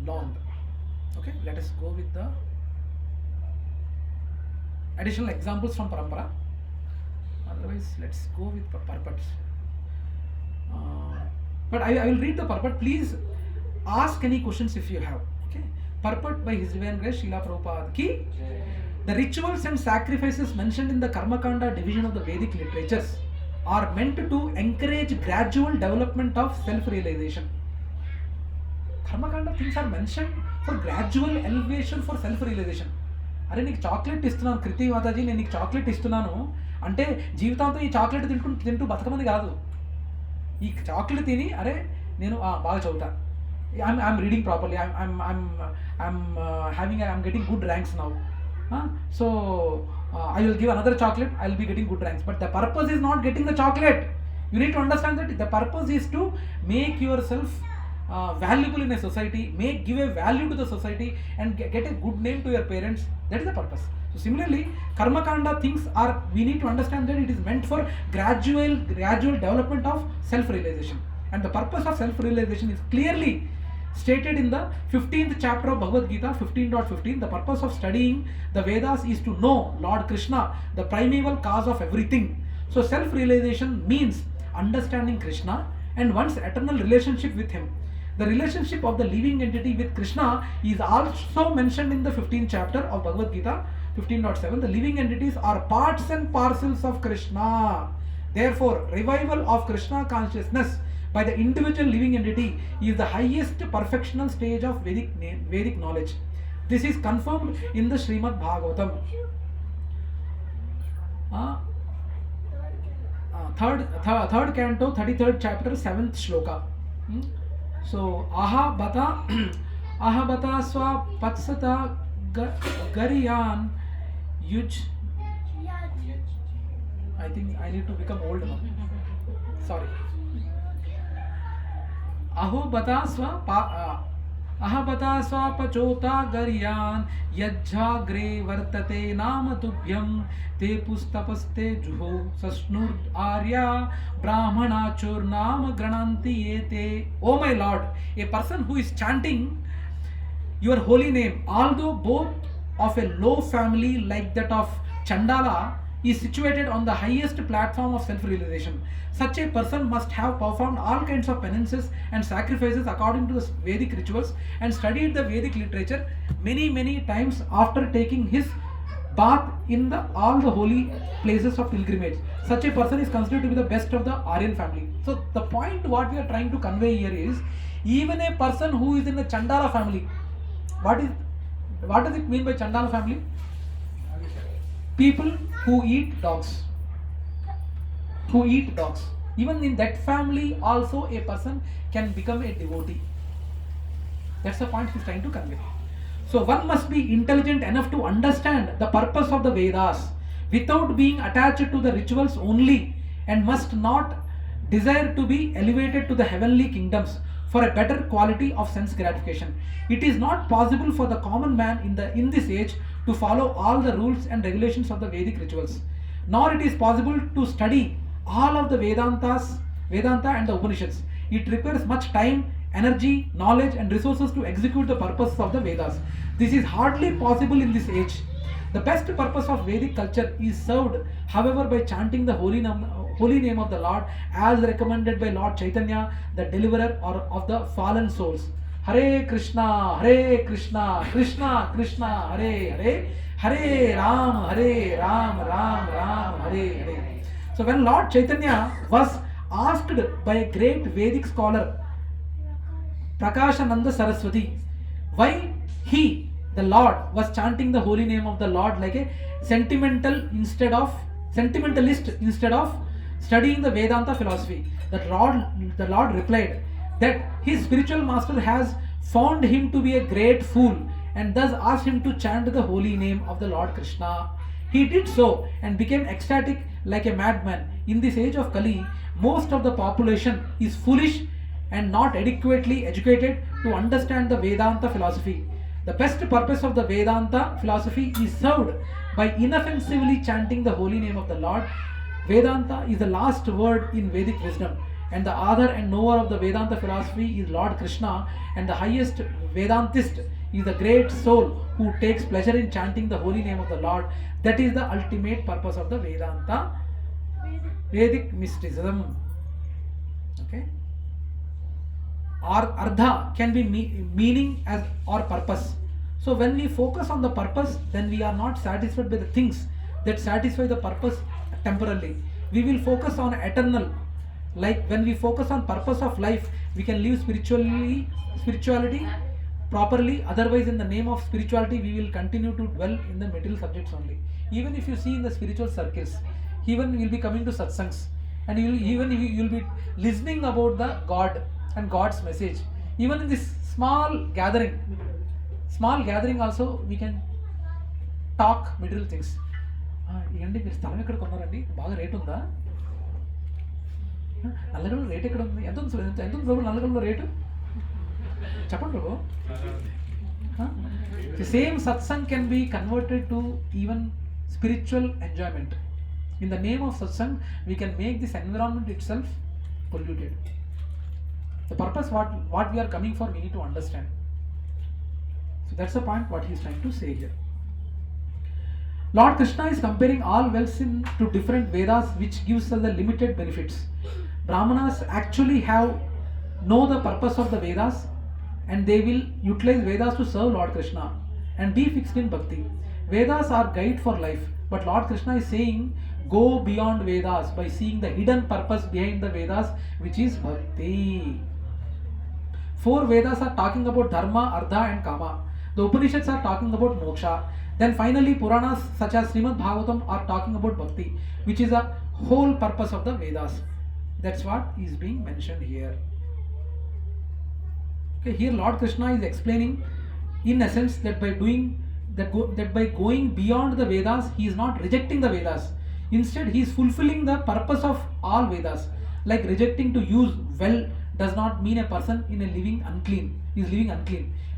long. Okay. Let us go with the additional examples from Parampara. Otherwise, let's go with purport. But I will read the purport. Please ask any questions if you have. Okay. Purport by His Divine Grace Śrīla Prabhupāda ki. The rituals and sacrifices mentioned in the Karma Kanda division of the Vedic literatures are meant to encourage gradual development of self-realization. Karma Kanda things are mentioned for gradual elevation for self-realization. అరే నీకు chocolate ఇస్తున్నాను కృతి మాతాజీ, నేను నీకు chocolate ఇస్తున్నాను అంటే జీవితాంతం ఈ chocolate తింటూ బతకమని కాదు. ఈ చాక్లెట్ తిని అరే నేను బాగా చదువుతా, I'm reading properly, I'm getting good ranks now. So I will give another chocolate, I will be getting good ranks. But the purpose is not getting the chocolate. You need to understand that the purpose is to make yourself valuable in a society, give a value to the society and get a good name to your parents. That is the purpose. So similarly, Karma Kanda things are, we need to understand that it is meant for gradual development of self-realization. And the purpose of self-realization is clearly stated in the 15th chapter of Bhagavadgita 15.15. The purpose of studying the Vedas is to know Lord Krishna, the primeval cause of everything. So self-realization means understanding Krishna and one's eternal relationship with him. The relationship of the living entity with Krishna is also mentioned in the 15th chapter of Bhagavad-gita 15.7. The living entities are parts and parcels of Krishna. Therefore, revival of Krishna consciousness by the individual living entity is the highest perfectional stage of Vedic knowledge. This is confirmed in the Srimad Bhagavatam. Third canto, 33rd chapter, 7th shloka. So, ahabata swa patsata gariyan yuj. I think I need to become old now. Sorry. Ahabata swa pachota gariyan yajjagre vartate nama tubhyam te pustapaste juho sasnur arya brahmana chur nama grananti ete. Oh my Lord, a person who is chanting your holy name, although both of a low family like that of Chandala, is situated on the highest platform of self-realization. Such a person must have performed all kinds of penances and sacrifices according to the Vedic rituals and studied the Vedic literature many times after taking his bath in all the holy places of pilgrimage. Such a person is considered to be the best of the Aryan family. So the point what we are trying to convey here is, even a person who is in a Chandala family, what does it mean by Chandala family? People who eat dogs. Even in that family also a person can become a devotee. That's the point he's trying to convey. So one must be intelligent enough to understand the purpose of the Vedas without being attached to the rituals only, and must not desire to be elevated to the heavenly kingdoms for a better quality of sense gratification. It is not possible for the common man in this age to follow all the rules and regulations of the Vedic rituals, nor it is possible to study all of the Vedanta and the Upanishads. It requires much time, energy, knowledge and resources to execute the purpose of the Vedas. This is hardly possible in this age. The best purpose of Vedic culture is served, however, by chanting the holy name of the Lord as recommended by Lord Chaitanya, the deliverer of the fallen souls. Hare Krishna, Krishna Krishna, Hare Hare, Hare Ram, Ram Ram, Hare Hare. So when Lord Chaitanya was asked by a great Vedic scholar, Prakashananda Saraswati, why he, the Lord, was chanting the holy name of the Lord like a sentimentalist instead of studying the Vedanta philosophy, the Lord replied that his spiritual master has found him to be a great fool and thus asked him to chant the holy name of the Lord Krishna. He did so and became ecstatic like a madman. In this age of Kali, most of the population is foolish and not adequately educated to understand the Vedanta philosophy. The best purpose of the Vedanta philosophy is served by inoffensively chanting the holy name of the Lord. Vedanta is the last word in Vedic wisdom, and the author and knower of the Vedanta philosophy is Lord Krishna, and the highest Vedantist is the great soul who takes pleasure in chanting the holy name of the Lord. That is the ultimate purpose of the Vedanta, Vedic mysticism. Okay. Ardha can be meaning as or purpose. So when we focus on the purpose, then we are not satisfied by the things that satisfy the purpose temporarily. We will focus on eternal. Like when we focus on purpose of life, we can live spirituality properly. Otherwise, in the name of spirituality, we will continue to dwell in the material subjects only. Even if you see in the spiritual circles, even you will be coming to satsangs, and you will be listening about the God and God's message. Even in this small gathering also we can talk material things. ఏంటి మీరు స్థలం ఎక్కడ కొన్నారండి, బాగా rate ఉందా, Nalgonda rate ఎక్కడ ఉంది, ఎంత ఉంది ప్రభు నల్లగొండలో రేటు చెప్పండి ప్రభు. The same satsang can be converted to even spiritual enjoyment. In the name of satsang, we can make this environment itself polluted. The purpose what we are coming for, we need to understand. So that's the point what he is trying to say here. Lord Krishna is comparing all wealth to different Vedas, which gives us the limited benefits. Brahmanas actually know the purpose of the Vedas, and they will utilize Vedas to serve Lord Krishna and be fixed in bhakti. Vedas are guide for life, but Lord Krishna is saying go beyond Vedas by seeing the hidden purpose behind the Vedas, which is bhakti. 4 Vedas are talking about dharma, artha and kama. The Upanishads are talking about moksha. Then finally Puranas such as Srimad Bhagavatam are talking about bhakti, which is a whole purpose of the Vedas. That's what is being mentioned here. Okay, here Lord Krishna is explaining in essence that by going beyond the Vedas, he is not rejecting the Vedas. Instead, he is fulfilling the purpose of all Vedas. Like rejecting to use well does not mean a person is living unclean.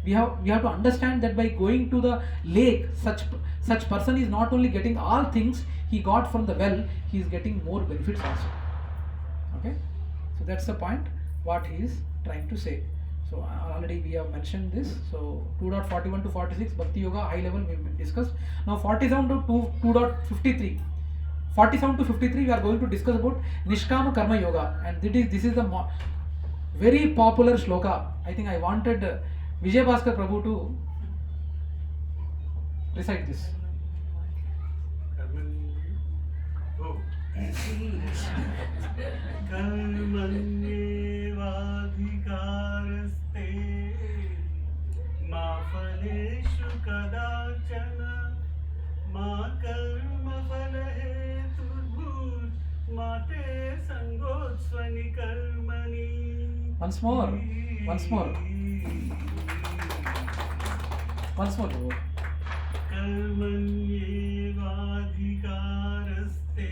We have to understand that by going to the lake, such person is not only getting all things he got from the well, he is getting more benefits also. Okay, so that's the point what he is trying to say. So already we have mentioned this. So 2.41 to 46 bhakti yoga high level we discussed. Now 47 to 2.53. 47 to 53 we are going to discuss about Nishkama Karma Yoga, and this is the very popular shloka. I think I wanted Vijay Bhaskar Prabhu to recite this. कर्मण्येवाधिकारस्ते मा फलेषु कदाचन मा कर्मफलहेतुर्भूर् मा ते सङ्गोत्स्वनि कर्मणि. Once more. कर्मण्येवाधिकारस्ते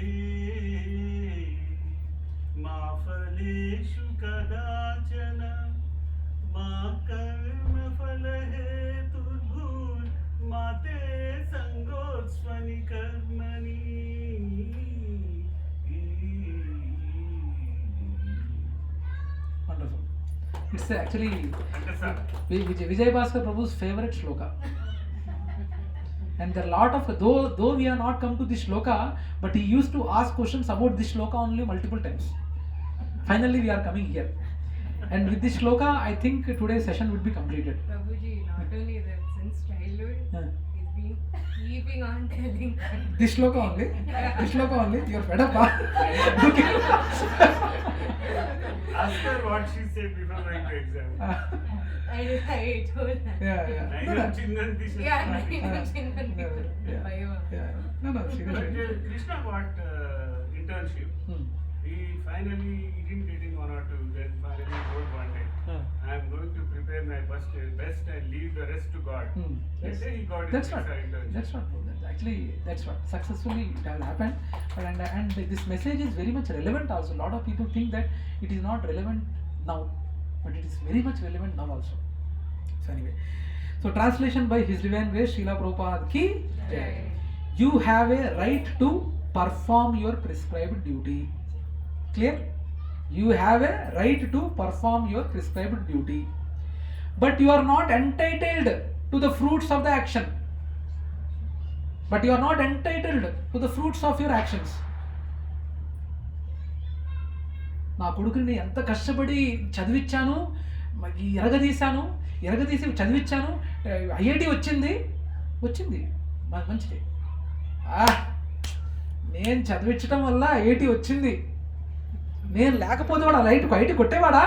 मा फलेषु कदाचन मा कर्मफलहेतुर्भूर् मा ते सङ्गोत्स्वनि कर्मणि. Wonderful. It's actually Vijay Bhaskar Prabhu's favorite shloka. And there are a lot of, though we have not come to this shloka, but he used to ask questions about this shloka only multiple times. Finally we are coming here. And with this shloka, I think today's session would be completed. Prabhuji, not only that, since childhood, he's been keeping on telling that. This shloka only? You're fed up, huh? Ask her what she said before going to exam. I told her. Yeah. No, But seriously. Krishna got internship. He didn't get in 1 or 2. Then finally wrote one day, I am going to prepare my best and leave the rest to God. Yes. He got That's his what. internship. That's what. Actually, that's what. Successfully it has happened. And this message is very much relevant also. A lot of people think that it is not relevant now, but it is very much relevant now also. So anyway, so translation by His Divine Grace Śrīla Prabhupāda ki jai. You have a right to perform your prescribed duty. Clear? You have a right to perform your prescribed duty, but you are not entitled to the fruits of the action. నా కొడుకుని ఎంత కష్టపడి చదివించాను, ఎరగదీసి చదివించాను, IIT వచ్చింది మంచిది. నేను చదివించడం వల్ల IIT వచ్చింది, నేను లేకపోతే వాడు ఐఐటి కొట్టేవాడా?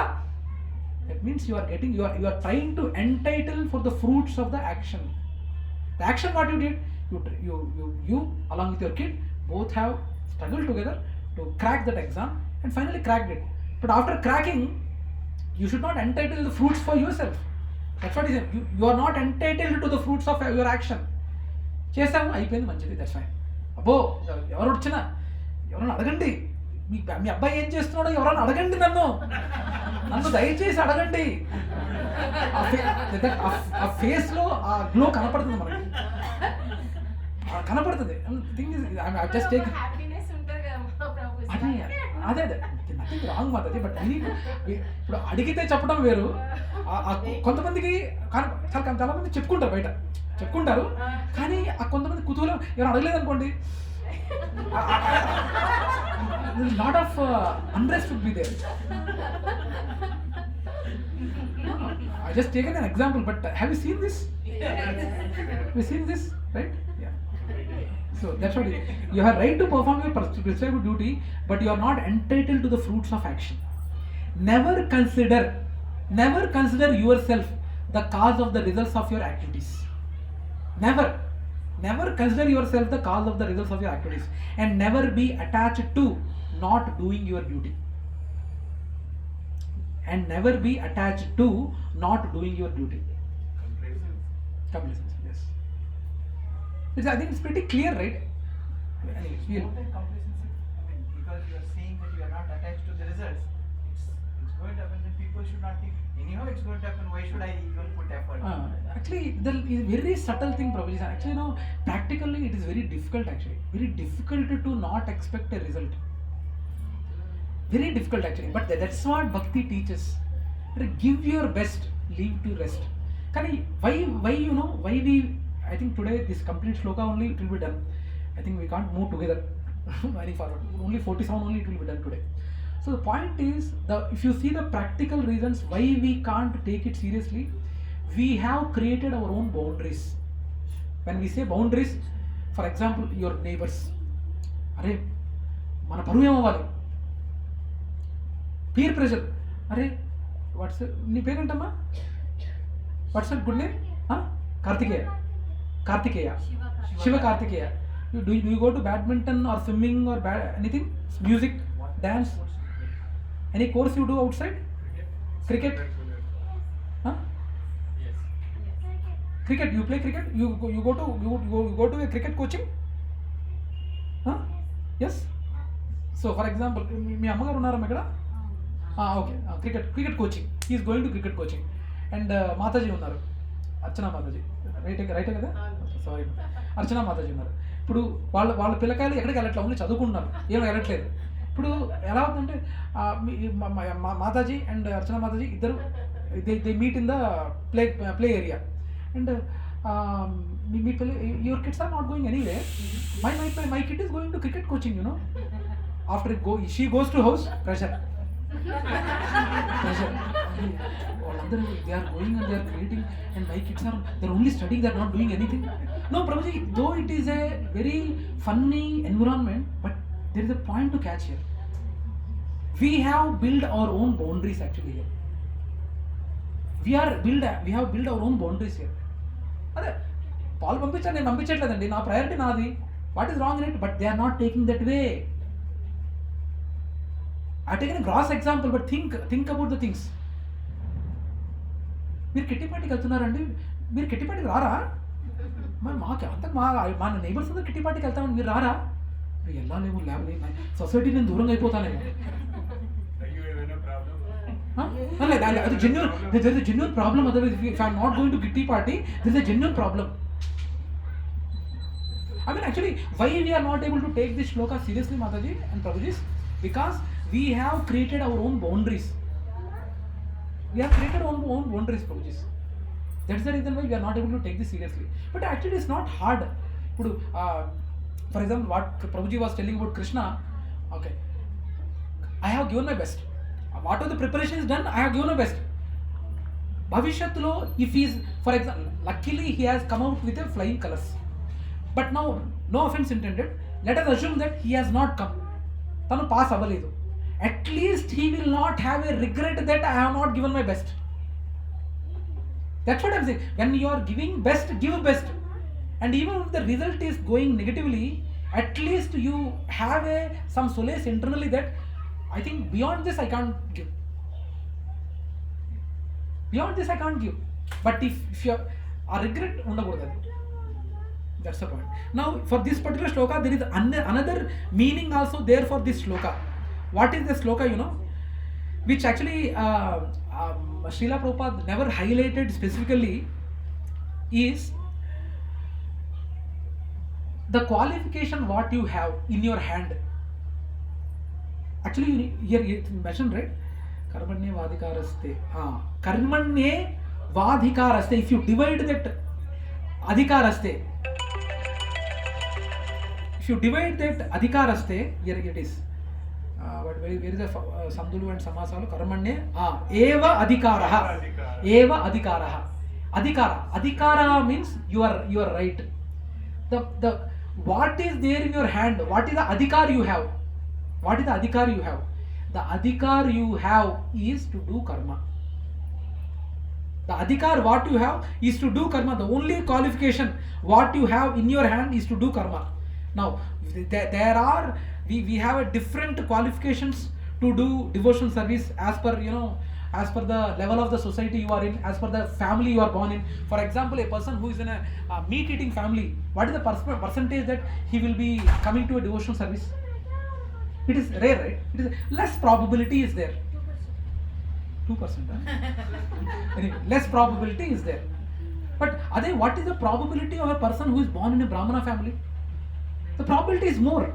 That means you are trying to entitle for the fruits of the action. The action what you did, you along with your kid both have struggled together to crack that exam and finally cracked it. But after cracking, you should not entitle the fruits for yourself. That's what he said. You are not entitled to the fruits of your action. చేసాము, అయిపోయింది, మంచిది, that's fine. అబ్బో ఎవరు వచ్చినా ఎవరైనా అడగండి, మీ అబ్బాయి ఏం చేస్తున్నాడో ఎవరైనా అడగండి, నన్ను దయచేసి అడగండి. ఆ ఫేస్ లో ఆ గ్లో కనపడుతుంది మనకి, కనపడుతుంది. థింగ్ ఇస్ జస్ట్ టేక్ అదే నథింగ్ రాంగ్ మాటది. బట్ ఇప్పుడు అడిగితే చెప్పడం వేరు. కొంతమందికి చాలా మంది చెప్పుకుంటారు కానీ ఆ కొంతమంది కుతూహలం ఎవరు అడగలేదు అనుకోండి, lot of unrest would be there. I just taken an example, but have you seen this? Have you seen this, right? Yeah. So that's what you have right to perform your prescribed duty, but you are not entitled to the fruits of action. Never consider yourself the cause of the results of your activities. Never consider yourself the cause of the results of your activities, and never be attached to not doing your duty. And never be attached to not doing your duty. Complacency, yes. I think it's pretty clear, right? Anyway, complacency. Because you are saying that you are not attached to the results, it's going to happen. Then people should not think, anyhow it's going to happen, why should I even put effort? Actually, there is a very subtle thing, Prabhuji. Actually, practically it is very difficult. Very difficult to not expect a result. Very difficult actually, but that's what bhakti teaches. Give your best, leave to rest. Kani why we, I think today this complete shloka only it will be done. I think we can't move together any forward. Only 47 only it will be done today. So the point is, if you see the practical reasons why we can't take it seriously, we have created our own boundaries. When we say boundaries, for example, your neighbors, అరే మన పరువు ఏమవ్వాలి, peer pressure, అరే what's నీ పేరేంటమ్మా, what's good name, Karthikeya, Shiva Karthikeya. Do you go to badminton or swimming or anything, music, dance, any course you do outside? Cricket? Cricket, you play cricket? You go to a cricket coaching? Yes. So for example, మీ అమ్మగారు ఉన్నారమ్మ ఇక్కడ? Okay, cricket coaching, is going to cricket coaching. And Mataji ఉన్నారు, అర్చనా మాతాజీ, రైటే కదా, sorry, అర్చనా మాతాజీ ఉన్నారు. ఇప్పుడు వాళ్ళ పిల్లకాయలు ఎక్కడికి వెళ్ళట్లేదు, ఓన్లీ చదువుకుంటున్నారు, ఏం వెళ్ళట్లేదు. ఇప్పుడు ఎలా అవుతుందంటే మాతాజీ అండ్ అర్చనా మాతాజీ ఇద్దరు they meet in the play area. And మీ పిల్ల, your kids are not going anywhere, my kid is going to cricket coaching, after she goes to house, pressure. వాళ్ళందరూ they are going and they are creating, and my kids are, they're only studying, they're not doing anything. No, Prabhuji, though it is a very funny environment, but there is a point to catch here. We have built our own boundaries actually here. We have built our own boundaries here. అదే పాలు పంపించాను, నేను పంపించట్లేదండి, నా priority నాది, what is wrong in it, but they are not taking that way. I taken a gross example, but think about the things. మీరు కిట్టిపాటికి వెళ్తున్నారండి, మీరు కిట్టిపాటికి రారా? మరి మాకు అంత మా నైబర్స్ అందరూ కిట్టిపాటికి వెళ్తామని మీరు రారా? మీరు వెళ్ళాలేమో, లేవలేమో, సొసైటీ నేను దూరంగా అయిపోతానేమో. అది genuine problem. Otherwise if I'm not going to kitty party, this is a genuine problem. I mean, actually, why we are not able to take this shloka seriously, Mataji and Prabhuji? Because we have created our own boundaries. We have created our own boundaries, Prabhuji. That's the reason why we are not able to take this seriously. But actually, it's not hard. For example, what Prabhuji was telling about Krishna, okay, I have given my best. What are the preparations done? I have given my best. Bhavishyatlo, if he is, for example, luckily he has come out with a flying colors. But now, no offense intended, let us assume that he has not come. Tanu pass avaledu. At least he will not have a regret that I have not given my best. That's what I am saying. When you are giving best, give best. And even if the result is going negatively, at least you have some solace internally that I think beyond this I can't give. Beyond this I can't give. But if you are regret, that's the point. Now for this particular shloka, there is another meaning also there for this shloka. What is the shloka, you know? Which actually Śrīla Prabhupāda never highlighted specifically is the qualification what you have in your hand. Actually, here it's mentioned, right? Karmanye vadhikaraste. Karmanye vadhikaraste. If you divide that adhikaraste, here it is. But where is the Samdulu and Samasalu? Karmanye eva adhikaraha. Eva adhikaraha. Adhikara means you are right. The what is there in your hand? What is the adhikar you have? What is the adhikar you have? The adhikar you have is to do karma. The adhikar what you have is to do karma. The only qualification what you have in your hand is to do karma. Now there are we have a different qualifications to do devotional service as per as per the level of the society you are in, as per the family you are born in. For example, a person who is in a meat eating family, what is the percentage that he will be coming to a devotional service? It is rare, right? It is less probability is there. 2%. Anyway, less probability is there. But what is the probability of a person who is born in a Brahmana family? The probability is more.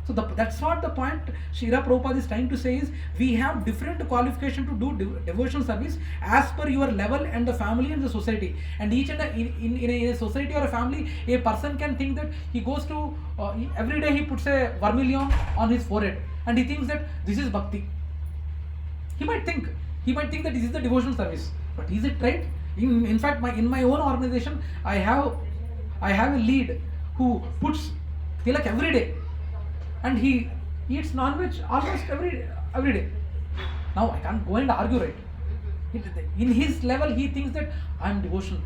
So that's what the point Śrīla Prabhupāda is trying to say is we have different qualification to do devotional service as per your level and the family and the society. And each and in a society or a family, a person can think that he goes to every day he puts a vermilion on his forehead and he thinks that this is bhakti. He might think that this is the devotional service. But is it right? In fact, in my own organization, I have a lead who puts tilak every day. And he eats non-veg almost every day. Now I can't go and argue, right? In his level, he thinks that I am devotional.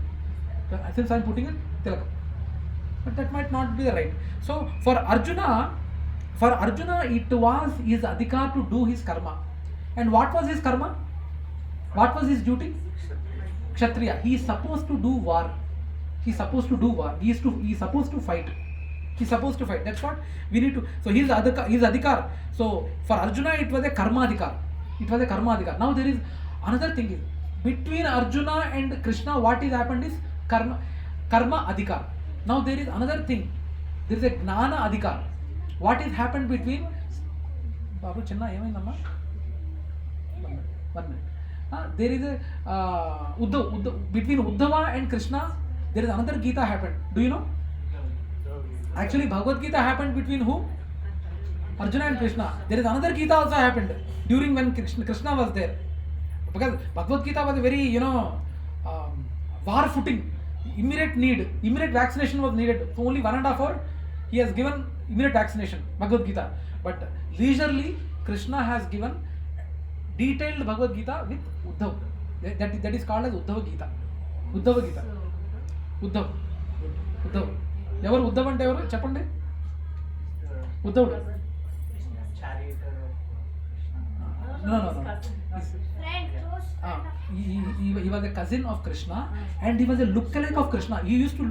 Since I am putting it, tilakam. But that might not be the right. So for Arjuna, it was his adhikar to do his karma. And what was his karma? What was his duty? Kshatriya. He is supposed to do war. He is supposed to fight. He's supposed to fight. That's what we need to. So his adhikar. So for Arjuna it was a karma adhikar. Now there is another thing is between Arjuna and Krishna what is happened is karma adhikar. Now there is another thing. There is a gnana adhikar. What is happened between Babu Chinna emaindamma? 1 minute. There is a between Uddhava and Krishna there is another Gita happened. Do you know? Actually, Bhagavadgita happened between who? Arjuna and Krishna. There is another Gita also happened during when Krishna was there. Because Bhagavadgita was a very, war footing. Immediate vaccination was needed. So only 1.5 hours he has given immediate vaccination, Bhagavad-gita. But leisurely, Krishna has given detailed Bhagavad-gita with Uddhav. That is called as Uddhava Gita. Uddhava Gita. Uddhav. ఎవరు ఉద్ధవ్ అంటే ఎవరు చెప్పండి ఉద్ధవుడు no he was a cousin of Krishna and he was a lookalike of Krishna. He used to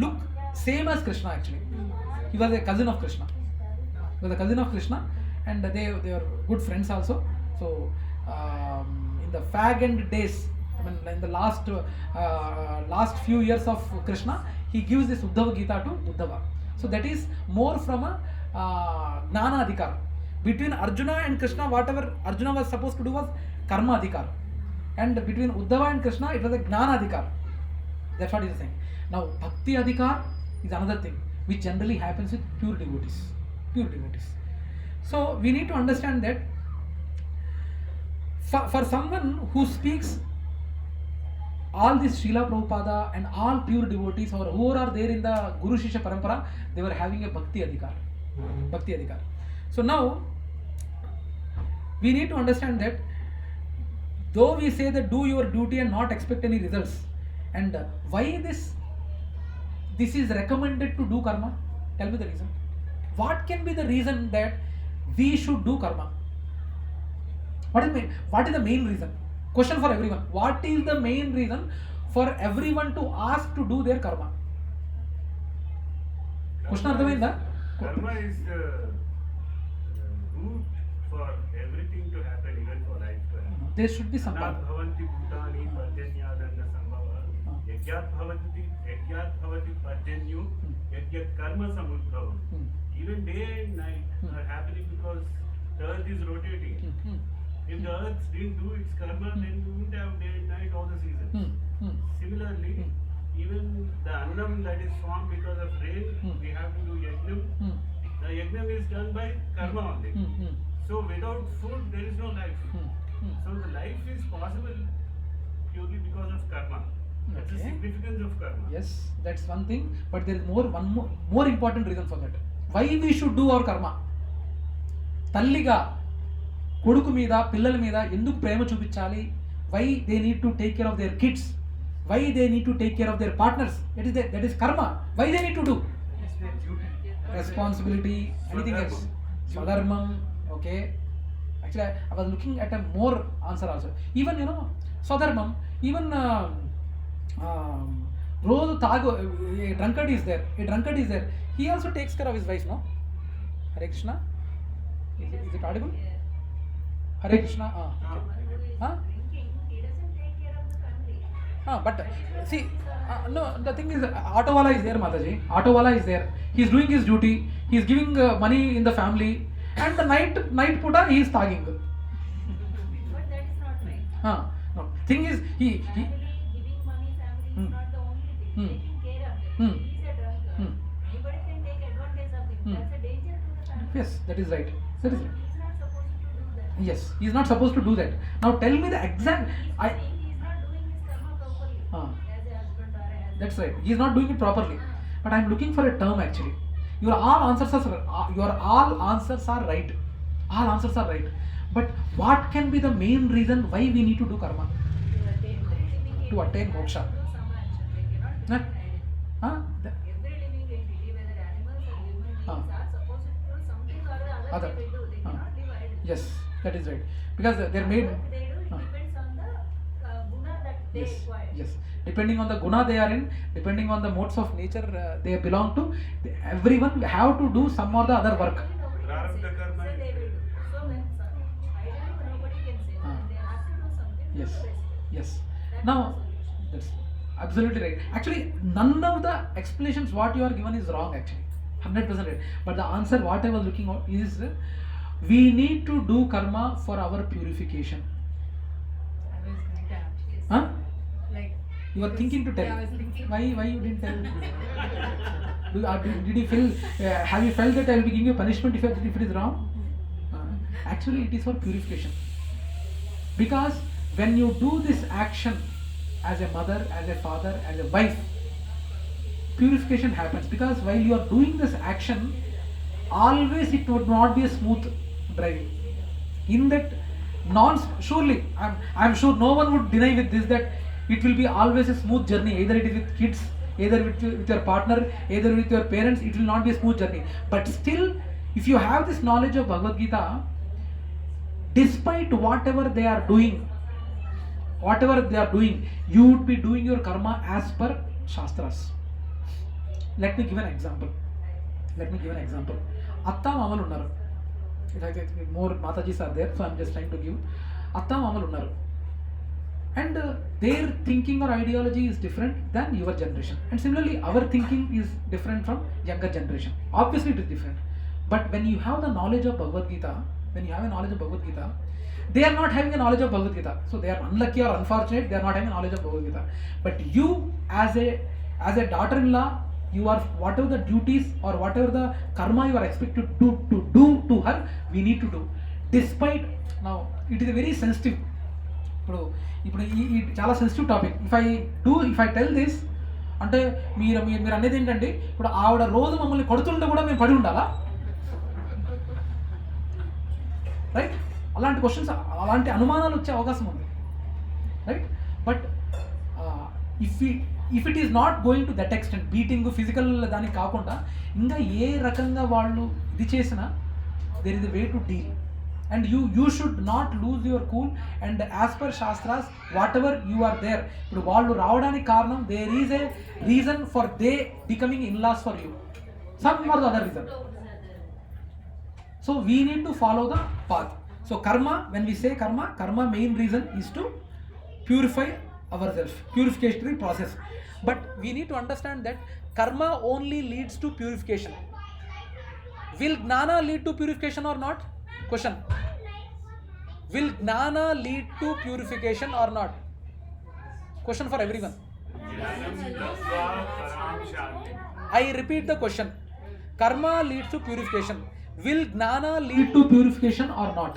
look same as Krishna actually. He was a cousin of Krishna. And they were good friends also. So in the fag end days, I mean in the last few years of Krishna, he gives this Uddhava Gita to Uddhava. So that is more from a Gnana Adhikar. Between Arjuna and Krishna, whatever Arjuna was supposed to do was Karma Adhikar. And between Uddhava and Krishna, it was a Gnana Adhikar. That's what he is saying. Now, Bhakti Adhikar is another thing which generally happens with pure devotees. So we need to understand that for someone who speaks all this Śrīla Prabhupāda and all pure devotees or whoever are there in the Guru Shishya Parampara, they were having a Bhakti Adhikar. Bhakti Adhikar. So now, we need to understand that though we say that do your duty and not expect any results, and why this is recommended to do karma? Tell me the reason. What can be the reason that we should do karma? What is the main reason? Question for everyone. What is the main reason for everyone to ask to do their karma? Question arthamainda? Karma is the root for everything to happen, even for life to happen. There should be some. Anat bhavanti bhutani parjanyadanna sambhava. Yagyat bhavati parjanyu. Yagyat karma samudbhavam. Even day and night are happening because the earth is rotating. If the earth didn't do its karma, then we wouldn't have day and night all the seasons. Similarly, even the annam that is formed because of rain, we have to do yajnam. The yajnam is done by karma only. So without food, there is no life. So the life is possible purely because of karma. That's the significance of karma. Yes, that's one thing. But there is one more important reason for that. Why we should do our karma? తల్లిగా కొడుకు మీద పిల్లల మీద ఎందుకు ప్రేమ చూపించాలి? Why they need to take care of their kids? Why they need to take care of their partners? That is karma. Why they need to do? It's their duty. Responsibility, anything else. Swadharmam, okay. Actually, I was looking at a more answer also. Even, Swadharmam, even రోజు a drunkard is there. He also takes care of his wife, no? Hare Krishna. Is it audible? Hare Krishna. But see, no, the thing is, auto wala is there, Mataji. Auto wala is there. He is doing his duty. He is giving money in the family, and the night puta he is tagging. But that is not right. No. Thing is, he Family, giving money, family is not the only thing. Taking care of them. He is a drunkard. Anybody can take advantage of him. That's a danger to the family. yes, that is right. He is not supposed to do that. Yes, he is not supposed to do that. Now tell me the exact. He is not doing his karma properly as a husband or as That's right. He is not doing it properly. But I am looking for a term actually. Your all answers are right. All answers are right. But what can be the main reason why we need to do karma? To attain moksha. do some action. They cannot Huh? depend on it. Every living entity, whether animals or human beings, are supposed to do something or the other they will do. They cannot live idly. Yes, that is right. Because they are made. What they do, it depends on the guna that they require. Yes. Depending on the guna they are in, depending on the modes of nature they belong to, everyone have to do some or the other work. Prarabdha karma So they will do. So when ideally nobody can say that. They have to do something. Yes. to rest. Yes. That Now, is the solution. that's absolutely right. Actually, none of the explanations what you are given is wrong actually. 100% right. But the answer what I was looking at is we need to do karma for our purification. I was going to ask you. Huh? Like, You are thinking to tell. Yeah, I was thinking. Why you didn't tell? Did you feel? Have you felt that I will be giving you punishment if it is wrong? Actually, it is for purification. Because when you do this action as a mother, as a father, as a wife, purification happens. Because while you are doing this action, always it would not be a smooth driving. In that, surely, I'm sure no one would deny with this that it will be always a smooth journey. Either it is with kids, either with your partner, either with your parents. It will not be a smooth journey. But still, if you have this knowledge of Bhagavad-gita, despite whatever they are doing, you would be doing your karma as per Shastras. Let me give an example. Atta Mamalu unnaru. More Matajis are there, so I am just trying to give. Atta Mamalu unnaru. And their thinking or ideology is different than your generation. And similarly, our thinking is different from younger generation. Obviously, it is different. But when you have the knowledge of Bhagavad-gita, they are not having a knowledge of Bhagavad-gita. So they are unlucky or unfortunate, they are not having a knowledge of Bhagavad-gita. But you, as a daughter-in-law, you are whatever the duties or whatever the karma you are expected to do to her, we need to do. Despite, now, it is a very sensitive ఇప్పుడు ఈ చాలా sensitive topic. If I tell this అంటే మీరు అనేది ఏంటంటే ఇప్పుడు ఆవిడ రోజు మమ్మల్ని కొడుతుంటే కూడా మేము పడి ఉండాలా? రైట్? అలాంటి క్వశ్చన్స్, అలాంటి అనుమానాలు వచ్చే అవకాశం ఉంది. Right? But if it is not going to that extent, beating physical దానికి కాకుండా ఇంకా ఏ రకంగా వాళ్ళు ఇది చేసినా there is a way to deal, and you should not lose your cool, and as per shastras whatever you are there, ఇప్పుడు వాళ్ళు రావడానికి కారణం there is a reason for they becoming in-laws for you, some or the other reason. So we need to follow the path. So karma, when we say karma main reason is to purify ourselves, purification process. But we need to understand that karma only leads to purification. Will gnana lead to purification or not? Question. Will gnana lead to purification or not? Question for everyone. I repeat the question. Karma leads to purification. Will gnana lead to purification or not?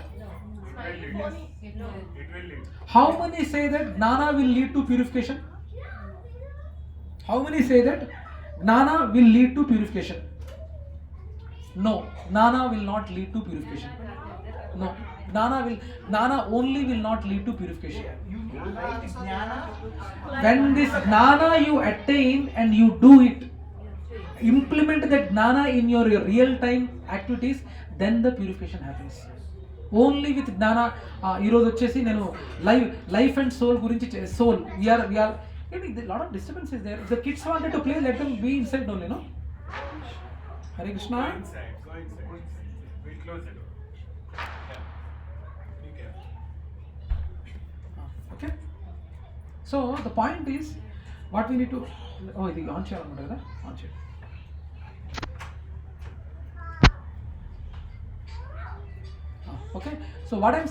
It will lead. How many say that gnana will lead to purification? How many say that gnana will lead to purification? No, gnana will not lead to purification. No, gnana only will not lead to purification. When this gnana you attain and you do it, implement that gnana in your real time activities, then the purification happens. Only with gnana. ఈరోజు వచ్చేసి నేను life and soul గురించి soul we are a lot of disturbance is there. If the kids wanted to play, let them be inside only, no? Hare Krishna. Go inside. We'll close the door. Yeah. Be careful. Okay. So the point is, what we need to. Oh, ఇది on చేయాలనుకుంటా కదా, on చేయాలి. Okay. So what I'm